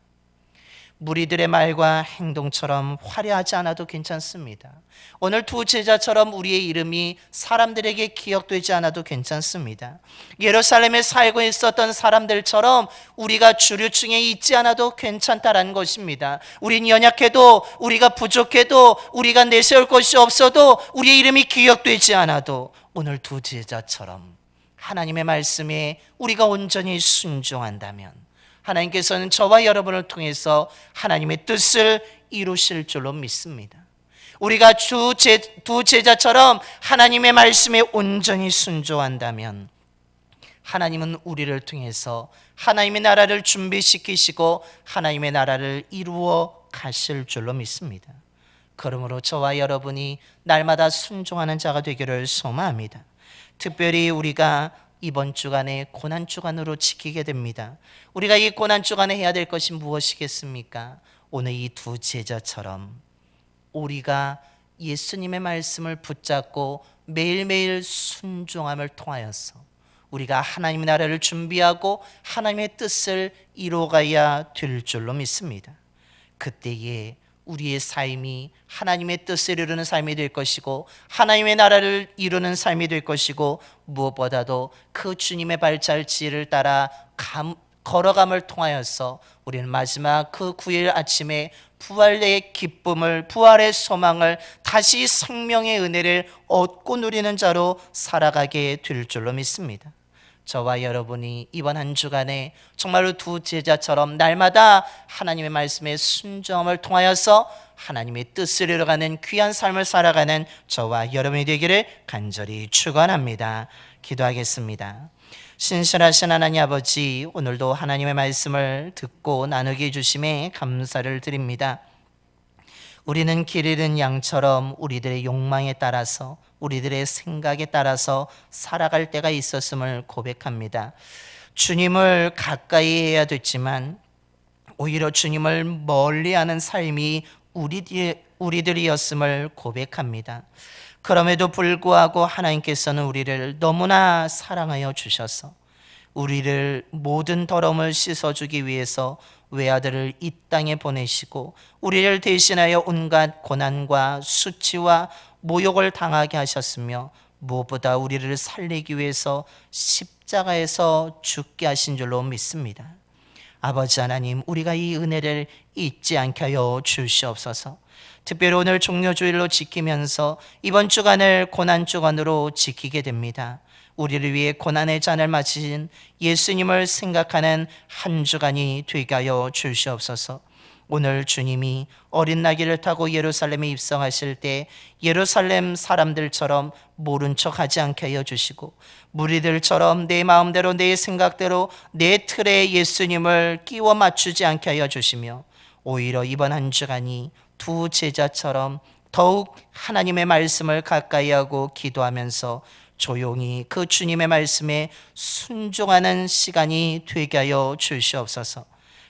[SPEAKER 1] 무리들의 말과 행동처럼 화려하지 않아도 괜찮습니다. 오늘 두 제자처럼 우리의 이름이 사람들에게 기억되지 않아도 괜찮습니다. 예루살렘에 살고 있었던 사람들처럼 우리가 주류층에 있지 않아도 괜찮다라는 것입니다. 우린 연약해도, 우리가 부족해도, 우리가 내세울 것이 없어도, 우리의 이름이 기억되지 않아도 오늘 두 제자처럼 하나님의 말씀에 우리가 온전히 순종한다면 하나님께서는 저와 여러분을 통해서 하나님의 뜻을 이루실 줄로 믿습니다. 우리가 두 제자처럼 하나님의 말씀에 온전히 순종한다면 하나님은 우리를 통해서 하나님의 나라를 준비시키시고 하나님의 나라를 이루어 가실 줄로 믿습니다. 그러므로 저와 여러분이 날마다 순종하는 자가 되기를 소망합니다. 특별히 우리가 이번 주간에 고난주간으로 지키게 됩니다. 우리가 이 고난주간에 해야 될 것이 무엇이겠습니까? 오늘 이 두 제자처럼 우리가 예수님의 말씀을 붙잡고 매일매일 순종함을 통하여서 우리가 하나님의 나라를 준비하고 하나님의 뜻을 이루어가야 될 줄로 믿습니다. 그때에 우리의 삶이 하나님의 뜻을 이루는 삶이 될 것이고 하나님의 나라를 이루는 삶이 될 것이고 무엇보다도 그 주님의 발자취를 따라 걸어감을 통하여서 우리는 마지막 그 9일 아침에 부활의 기쁨을, 부활의 소망을, 다시 생명의 은혜를 얻고 누리는 자로 살아가게 될 줄로 믿습니다. 저와 여러분이 이번 한 주간에 정말로 두 제자처럼 날마다 하나님의 말씀에 순종함을 통하여서 하나님의 뜻을 이루어가는 귀한 삶을 살아가는 저와 여러분이 되기를 간절히 축원합니다. 기도하겠습니다. 신실하신 하나님 아버지, 오늘도 하나님의 말씀을 듣고 나누게 해주심에 감사를 드립니다. 우리는 길 잃은 양처럼 우리들의 욕망에 따라서, 우리들의 생각에 따라서 살아갈 때가 있었음을 고백합니다. 주님을 가까이 해야 됐지만 오히려 주님을 멀리하는 삶이 우리들이었음을 고백합니다. 그럼에도 불구하고 하나님께서는 우리를 너무나 사랑하여 주셔서 우리를 모든 더러움을 씻어주기 위해서 외아들을 이 땅에 보내시고 우리를 대신하여 온갖 고난과 수치와 모욕을 당하게 하셨으며 무엇보다 우리를 살리기 위해서 십자가에서 죽게 하신 줄로 믿습니다. 아버지 하나님, 우리가 이 은혜를 잊지 않게 하여 주시옵소서. 특별히 오늘 종료주일로 지키면서 이번 주간을 고난주간으로 지키게 됩니다. 우리를 위해 고난의 잔을 마신 예수님을 생각하는 한 주간이 되게 하여 주시옵소서. 오늘 주님이 어린 나귀를 타고 예루살렘에 입성하실 때 예루살렘 사람들처럼 모른 척하지 않게 하여 주시고 무리들처럼 내 마음대로 내 생각대로 내 틀에 예수님을 끼워 맞추지 않게 하여 주시며 오히려 이번 한 주간이 두 제자처럼 더욱 하나님의 말씀을 가까이 하고 기도하면서 조용히 그 주님의 말씀에 순종하는 시간이 되게 하여 주시옵소서.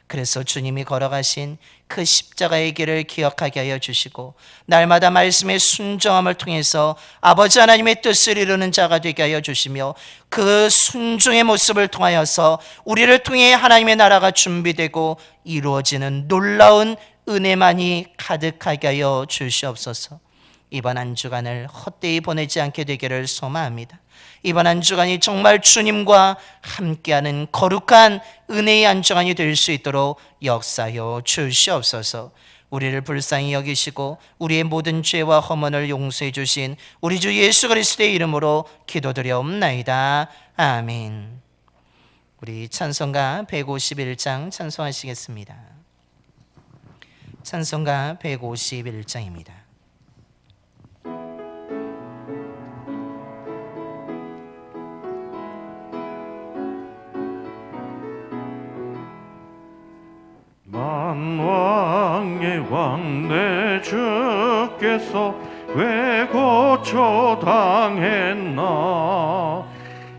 [SPEAKER 1] 그래서 주님이 걸어가신 그 십자가의 길을 기억하게 하여 주시고 날마다 말씀의 순종함을 통해서 아버지 하나님의 뜻을 이루는 자가 되게 하여 주시며 그 순종의 모습을 통하여서 우리를 통해 하나님의 나라가 준비되고 이루어지는 놀라운 은혜만이 가득하게 하여 주시옵소서. 이번 한 주간을 헛되이 보내지 않게 되기를 소망합니다. 이번 한 주간이 정말 주님과 함께하는 거룩한 은혜의 한 주간이 될 수 있도록 역사하여 주시옵소서. 우리를 불쌍히 여기시고 우리의 모든 죄와 허물을 용서해 주신 우리 주 예수 그리스도의 이름으로 기도드려옵나이다. 아멘. 우리 찬송가 151장 찬송하시겠습니다. 찬송가 151장입니다.
[SPEAKER 3] 만왕의 왕 내 주께서 왜 고초당했나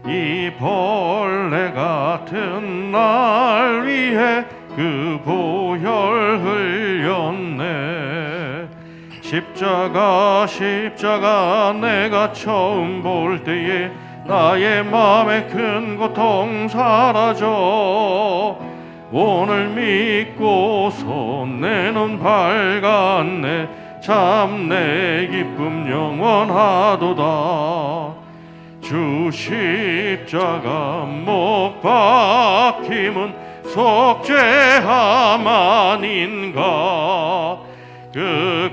[SPEAKER 3] 이 벌레 같은 날 위해 그 보혈 흘렸네. 십자가 내가 처음 볼 때에 나의 마음에 큰 고통 사라져 오늘 믿고서 내 눈 밝았네. 참 내 기쁨 영원하도다. 주 십자가 못 박힘은 속죄함 아닌가. 그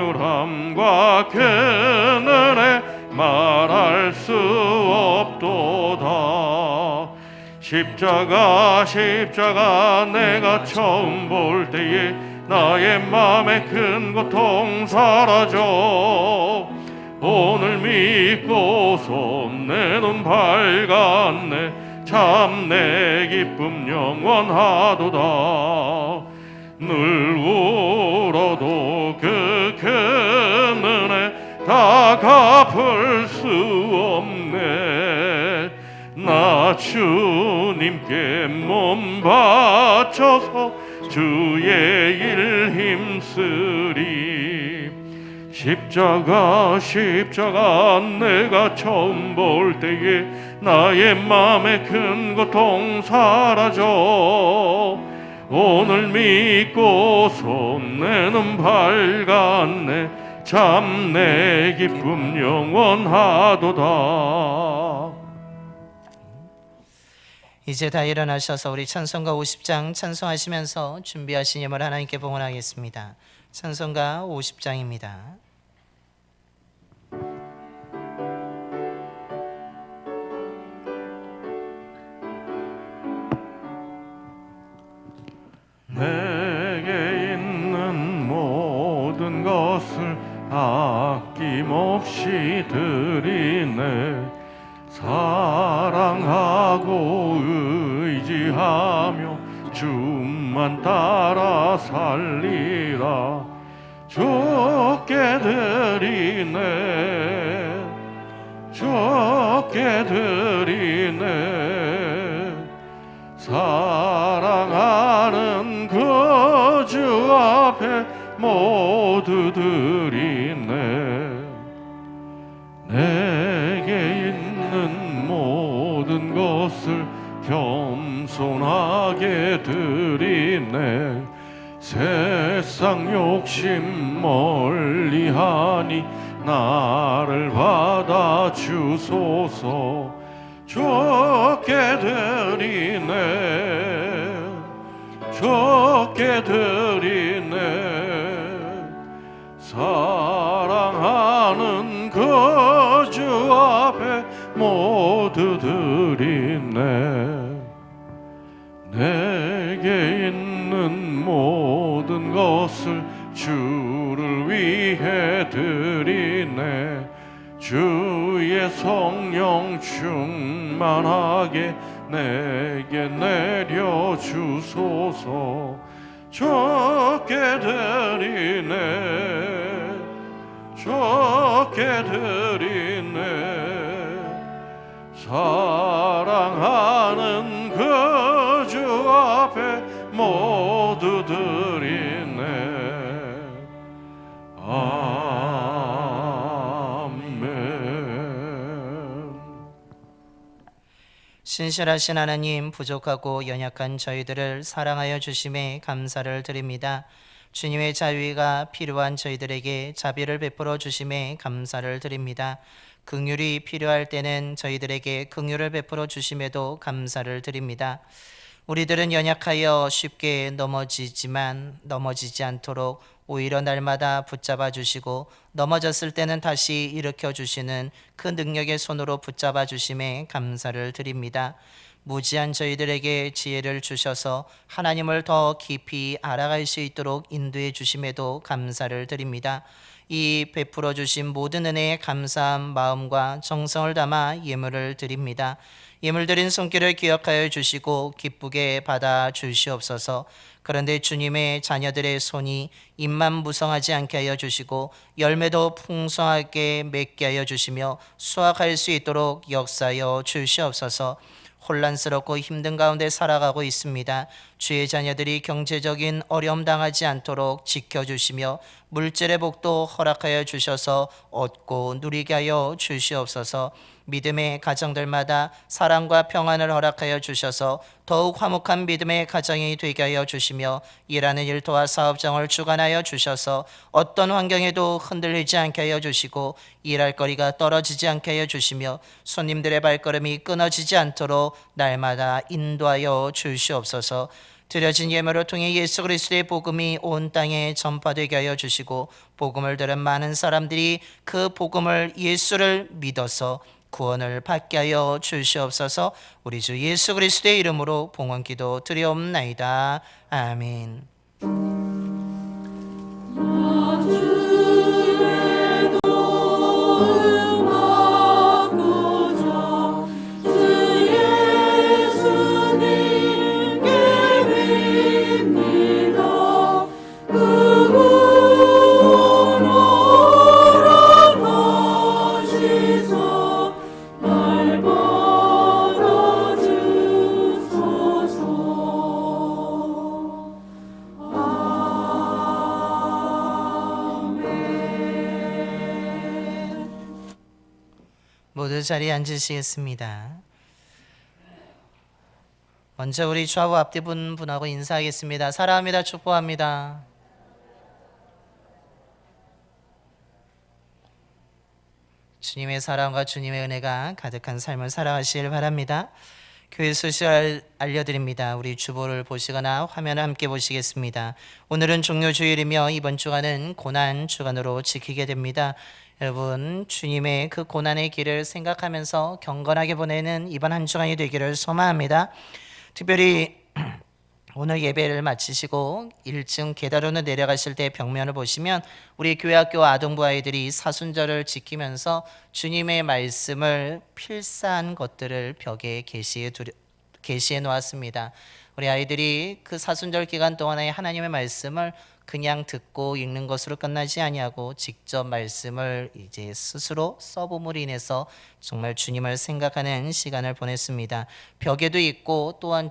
[SPEAKER 3] 긍휼함과 그 은혜 말할 수 없도다. 십자가 내가 처음 볼 때에 나의 마음에 큰 고통 사라져 오늘 믿고서 내 눈 밝았네. 참 내 기쁨 영원하도다. 늘 울어도 그 큰 은혜 다 갚을 수 없네. 나 주님께 몸 바쳐서 주의 일 힘쓰리. 십자가 내가 처음 볼 때에 나의 마음에 큰 고통 사라져 오늘 믿고서 내 눈 밝았네. 참 내 기쁨 영원하도다.
[SPEAKER 1] 이제 다 일어나셔서 우리 찬송가 50장 찬송하시면서 준비하신 예물 하나님께 봉헌하겠습니다. 찬송가 50장입니다.
[SPEAKER 3] 내게 있는 모든 것을 아낌없이 드리네. 사랑하고 의지하며 주만 따라 살리라. 좋게 드리네. 좋게 드리네. 사랑하는 그 주 앞에 모두 드리네. 내게 있는 모든 것을 겸손하게 드리네. 세상 욕심 멀리하니 나를 받아 주소서. 좋게 드리네. 좋게 드리네. 사랑하는 그 주 앞에 모두 드리네. 내게 있는 모든 것을 주를 위해 드리네. 주의 성령 충만하게 내게 내려 주소서. 좋게 드리네. 좋게 드리네. 사랑하는 그 주 앞에
[SPEAKER 1] 신실하신 하나님, 부족하고 연약한 저희들을 사랑하여 주심에 감사를 드립니다. 주님의 자비가 필요한 저희들에게 자비를 베풀어 주심에 감사를 드립니다. 긍휼이 필요할 때는 저희들에게 긍휼을 베풀어 주심에도 감사를 드립니다. 우리들은 연약하여 쉽게 넘어지지만 넘어지지 않도록 오히려 날마다 붙잡아 주시고 넘어졌을 때는 다시 일으켜 주시는 그 능력의 손으로 붙잡아 주심에 감사를 드립니다. 무지한 저희들에게 지혜를 주셔서 하나님을 더 깊이 알아갈 수 있도록 인도해 주심에도 감사를 드립니다. 이 베풀어 주신 모든 은혜에 감사한 마음과 정성을 담아 예물을 드립니다. 예물 드린 손길을 기억하여 주시고 기쁘게 받아 주시옵소서. 그런데 주님의 자녀들의 손이 입만 무성하지 않게 하여 주시고 열매도 풍성하게 맺게 하여 주시며 수확할 수 있도록 역사하여 주시옵소서. 혼란스럽고 힘든 가운데 살아가고 있습니다. 주의 자녀들이 경제적인 어려움 당하지 않도록 지켜주시며 물질의 복도 허락하여 주셔서 얻고 누리게 하여 주시옵소서. 믿음의 가정들마다 사랑과 평안을 허락하여 주셔서 더욱 화목한 믿음의 가정이 되게 하여 주시며 일하는 일터와 사업장을 주관하여 주셔서 어떤 환경에도 흔들리지 않게 하여 주시고 일할 거리가 떨어지지 않게 하여 주시며 손님들의 발걸음이 끊어지지 않도록 날마다 인도하여 주시옵소서. 드려진 예물을 통해 예수 그리스도의 복음이 온 땅에 전파되게 하여 주시고 복음을 들은 많은 사람들이 그 복음을 예수를 믿어서 구원을 받게 하여 주시옵소서. 우리 주 예수 그리스도의 이름으로 봉헌기도 드리옵나이다. 아멘. 모두 자리에 앉으시겠습니다. 먼저 우리 좌우 앞뒤 분하고 인사하겠습니다. 사랑합니다. 축복합니다. 주님의 사랑과 주님의 은혜가 가득한 삶을 살아가시길 바랍니다. 교회 소식을 알려드립니다. 우리 주보를 보시거나 화면을 함께 보시겠습니다. 오늘은 종료주일이며 이번 주간은 고난주간으로 지키게 됩니다. 여러분, 주님의 그 고난의 길을 생각하면서 경건하게 보내는 이번 한 주간이 되기를 소망합니다. 특별히 오늘 예배를 마치시고 1층 계단으로 내려가실 때 벽면을 보시면 우리 교회학교 아동부 아이들이 사순절을 지키면서 주님의 말씀을 필사한 것들을 벽에 게시해 놓았습니다. 우리 아이들이 그 사순절 기간 동안에 하나님의 말씀을 그냥 듣고 읽는 것으로 끝나지 아니하고 직접 말씀을 이제 스스로 써봄으로 인해서 정말 주님을 생각하는 시간을 보냈습니다. 벽에도 있고 또한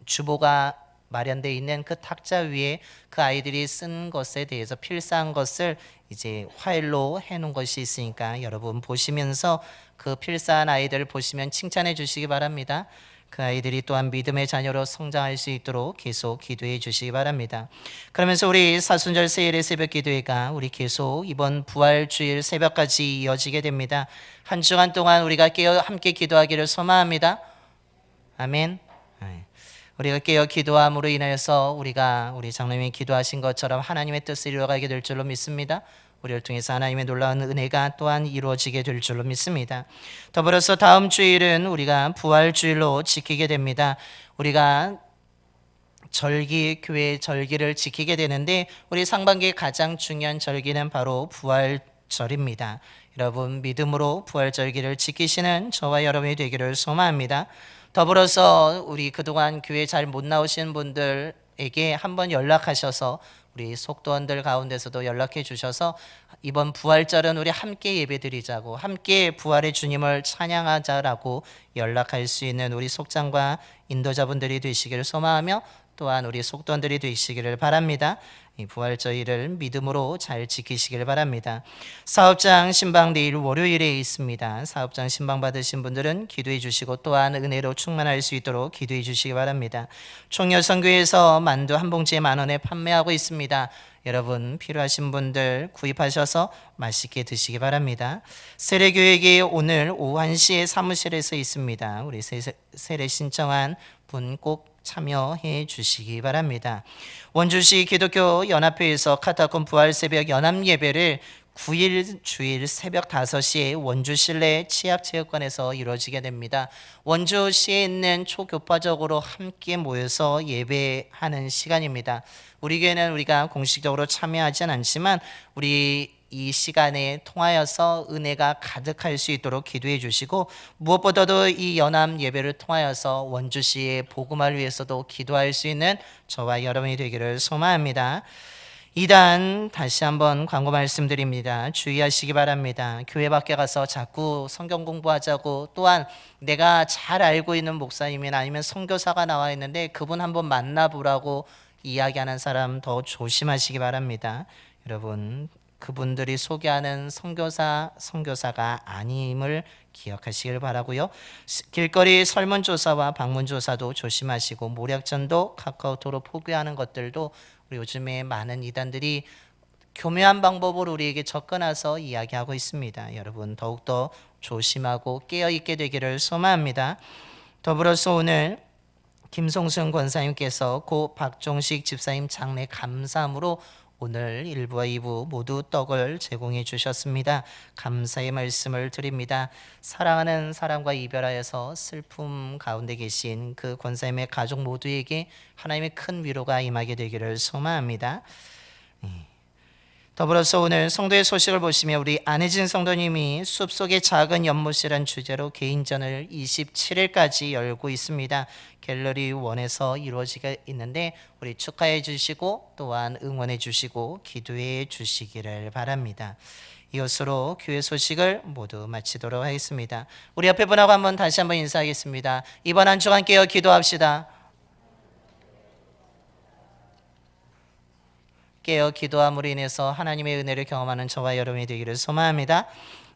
[SPEAKER 1] 주보가 마련되어 있는 그 탁자 위에 그 아이들이 쓴 것에 대해서 필사한 것을 이제 파일로 해놓은 것이 있으니까 여러분 보시면서 그 필사한 아이들을 보시면 칭찬해 주시기 바랍니다. 그 아이들이 또한 믿음의 자녀로 성장할 수 있도록 계속 기도해 주시기 바랍니다. 그러면서 우리 사순절 세일의 새벽 기도회가 우리 계속 이번 부활주일 새벽까지 이어지게 됩니다. 한 주간 동안 우리가 깨어 함께 기도하기를 소망합니다. 아멘. 우리가 깨어 기도함으로 인하여서 우리가 우리 장로님이 기도하신 것처럼 하나님의 뜻을 이루어가게 될 줄로 믿습니다. 우리를 통해서 하나님의 놀라운 은혜가 또한 이루어지게 될 줄로 믿습니다. 더불어서 다음 주일은 우리가 부활주일로 지키게 됩니다. 우리가 교회 절기를 지키게 되는데 우리 상반기의 가장 중요한 절기는 바로 부활절입니다. 여러분 믿음으로 부활절기를 지키시는 저와 여러분이 되기를 소망합니다. 더불어서 우리 그동안 교회 잘 못 나오신 분들에게 한번 연락하셔서 우리 속도원들 가운데서도 연락해 주셔서 이번 부활절은 우리 함께 예배드리자고 함께 부활의 주님을 찬양하자라고 연락할 수 있는 우리 속장과 인도자분들이 되시기를 소망하며 또한 우리 속도원들이 되시기를 바랍니다. 이 부활절일을 믿음으로 잘 지키시길 바랍니다. 사업장 신방 내일 월요일에 있습니다. 사업장 신방 받으신 분들은 기도해 주시고 또한 은혜로 충만할 수 있도록 기도해 주시기 바랍니다. 총여성교회에서 만두 한 봉지에 10,000원에 판매하고 있습니다. 여러분 필요하신 분들 구입하셔서 맛있게 드시기 바랍니다. 세례교육이 오늘 오후 1시에 사무실에서 있습니다. 우리 세례 신청한 분 꼭 참여해 주시기 바랍니다. 원주시 기독교 연합회에서 카타콤 부활 새벽 연합 예배를 9일 주일 새벽 5시에 원주 실내 치약체육관에서 이루어지게 됩니다. 원주시에 있는 초교파적으로 함께 모여서 예배하는 시간입니다. 우리 교회는 우리가 공식적으로 참여하진 않지만 우리 이 시간에 통하여서 은혜가 가득할 수 있도록 기도해 주시고 무엇보다도 이 연합 예배를 통하여서 원주시의 복음화를 위해서도 기도할 수 있는 저와 여러분이 되기를 소망합니다. 2단 다시 한번 광고 말씀드립니다. 주의하시기 바랍니다. 교회 밖에 가서 자꾸 성경 공부하자고 또한 내가 잘 알고 있는 목사님이나 아니면 선교사가 나와 있는데 그분 한번 만나보라고 이야기하는 사람 더 조심하시기 바랍니다. 여러분 그분들이 소개하는 선교사가 아님을 기억하시길 바라고요. 길거리 설문조사와 방문조사도 조심하시고 모략전도 카카오톡으로 포기하는 것들도 우리 요즘에 많은 이단들이 교묘한 방법으로 우리에게 접근해서 이야기하고 있습니다. 여러분 더욱더 조심하고 깨어있게 되기를 소망합니다. 더불어서 오늘 김송순 권사님께서 고 박종식 집사님 장례 감사함으로 오늘 1부와 2부 모두 떡을 제공해 주셨습니다. 감사의 말씀을 드립니다. 사랑하는 사람과 이별하여서 슬픔 가운데 계신 그 권사님의 가족 모두에게 하나님의 큰 위로가 임하게 되기를 소망합니다. 더불어서 오늘 성도의 소식을 보시면 우리 안혜진 성도님이 숲속의 작은 연못이란 주제로 개인전을 27일까지 열고 있습니다. 갤러리 1에서 이루어지게 있는데 우리 축하해 주시고 또한 응원해 주시고 기도해 주시기를 바랍니다. 이것으로 교회 소식을 모두 마치도록 하겠습니다. 우리 옆에 분하고 다시 한번 인사하겠습니다. 이번 한 주간 깨어 기도합시다. 깨어 기도함으로 인해서 하나님의 은혜를 경험하는 저와 여러분이 되기를 소망합니다.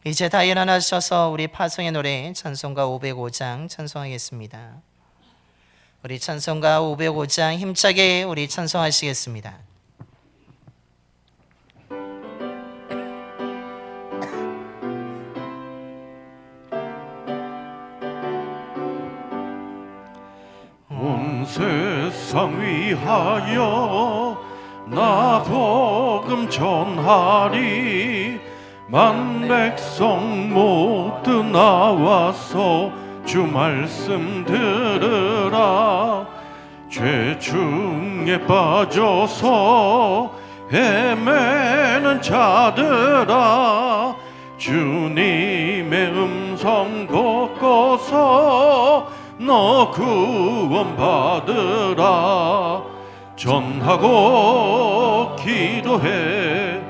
[SPEAKER 1] 이제 다 일어나셔서 우리 파송의 노래 찬송가 505장 찬송하겠습니다. 우리 찬송가 505장 힘차게 우리 찬송하시겠습니다.
[SPEAKER 3] 온 세상 위하여 나 복음 전하리 만 백성 모두 나와서 주 말씀 들으라 죄 중에 빠져서 헤매는 자들아 주님의 음성 듣고서 너 구원 받으라 전하고 기도해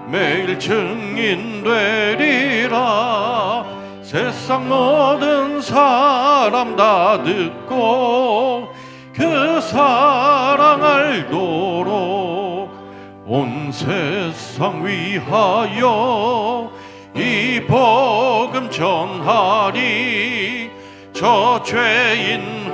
[SPEAKER 3] 매일 증인 되리라 세상 모든 사람 다 듣고 그 사랑 알도록 온 세상 위하여 이 복음 전하리 저 죄인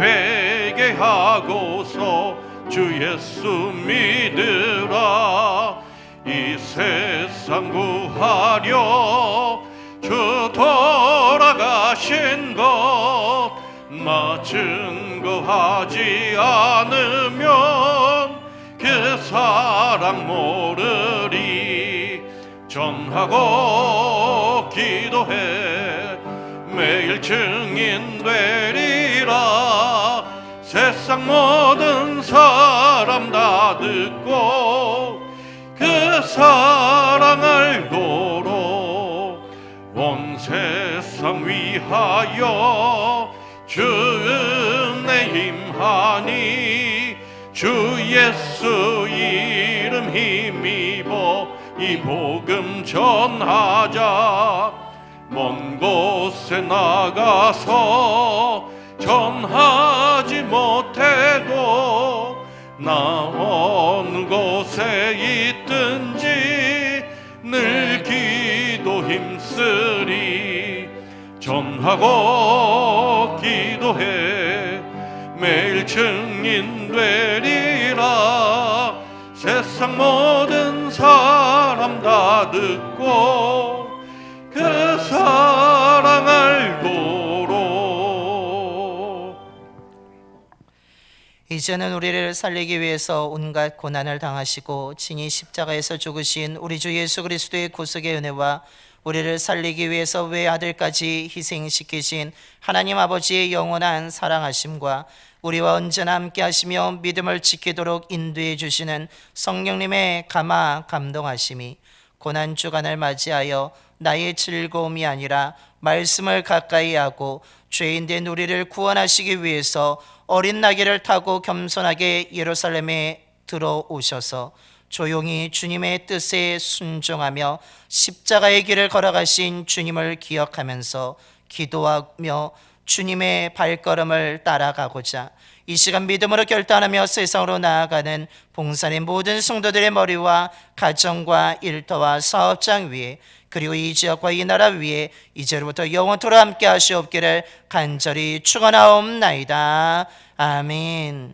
[SPEAKER 3] 회개하고서 주 예수 믿으라 이 세상 구하려 주 돌아가신 것 나 증거하지 않으면 그 사랑 모르리 전하고 기도해 매일 증인 되리라 세상 모든 사람 다 듣고 그 사랑 알도록 온 세상 위하여 주 은혜 임하니 주 예수 이름 힘입어 이 복음 전하자 먼 곳에 나가서 전하지 못해도 나 어느 곳에 있든지 늘 기도 힘쓰리. 전하고 기도해 매일 증인 되리라. 세상 모든 사람 다 듣고 그 사랑 알도록.
[SPEAKER 1] 이제는 우리를 살리기 위해서 온갖 고난을 당하시고 친히 십자가에서 죽으신 우리 주 예수 그리스도의 구속의 은혜와 우리를 살리기 위해서 외아들까지 희생시키신 하나님 아버지의 영원한 사랑하심과 우리와 언제나 함께 하시며 믿음을 지키도록 인도해 주시는 성령님의 감화 감동하심이 고난 주간을 맞이하여 나의 즐거움이 아니라 말씀을 가까이 하고 죄인된 우리를 구원하시기 위해서 어린 나귀를 타고 겸손하게 예루살렘에 들어오셔서 조용히 주님의 뜻에 순종하며 십자가의 길을 걸어가신 주님을 기억하면서 기도하며 주님의 발걸음을 따라가고자 이 시간 믿음으로 결단하며 세상으로 나아가는 봉산의 모든 성도들의 머리와 가정과 일터와 사업장 위에 그리고 이 지역과 이 나라 위에 이제로부터 영원토록 함께 하시옵기를 간절히 축원하옵나이다. 아멘.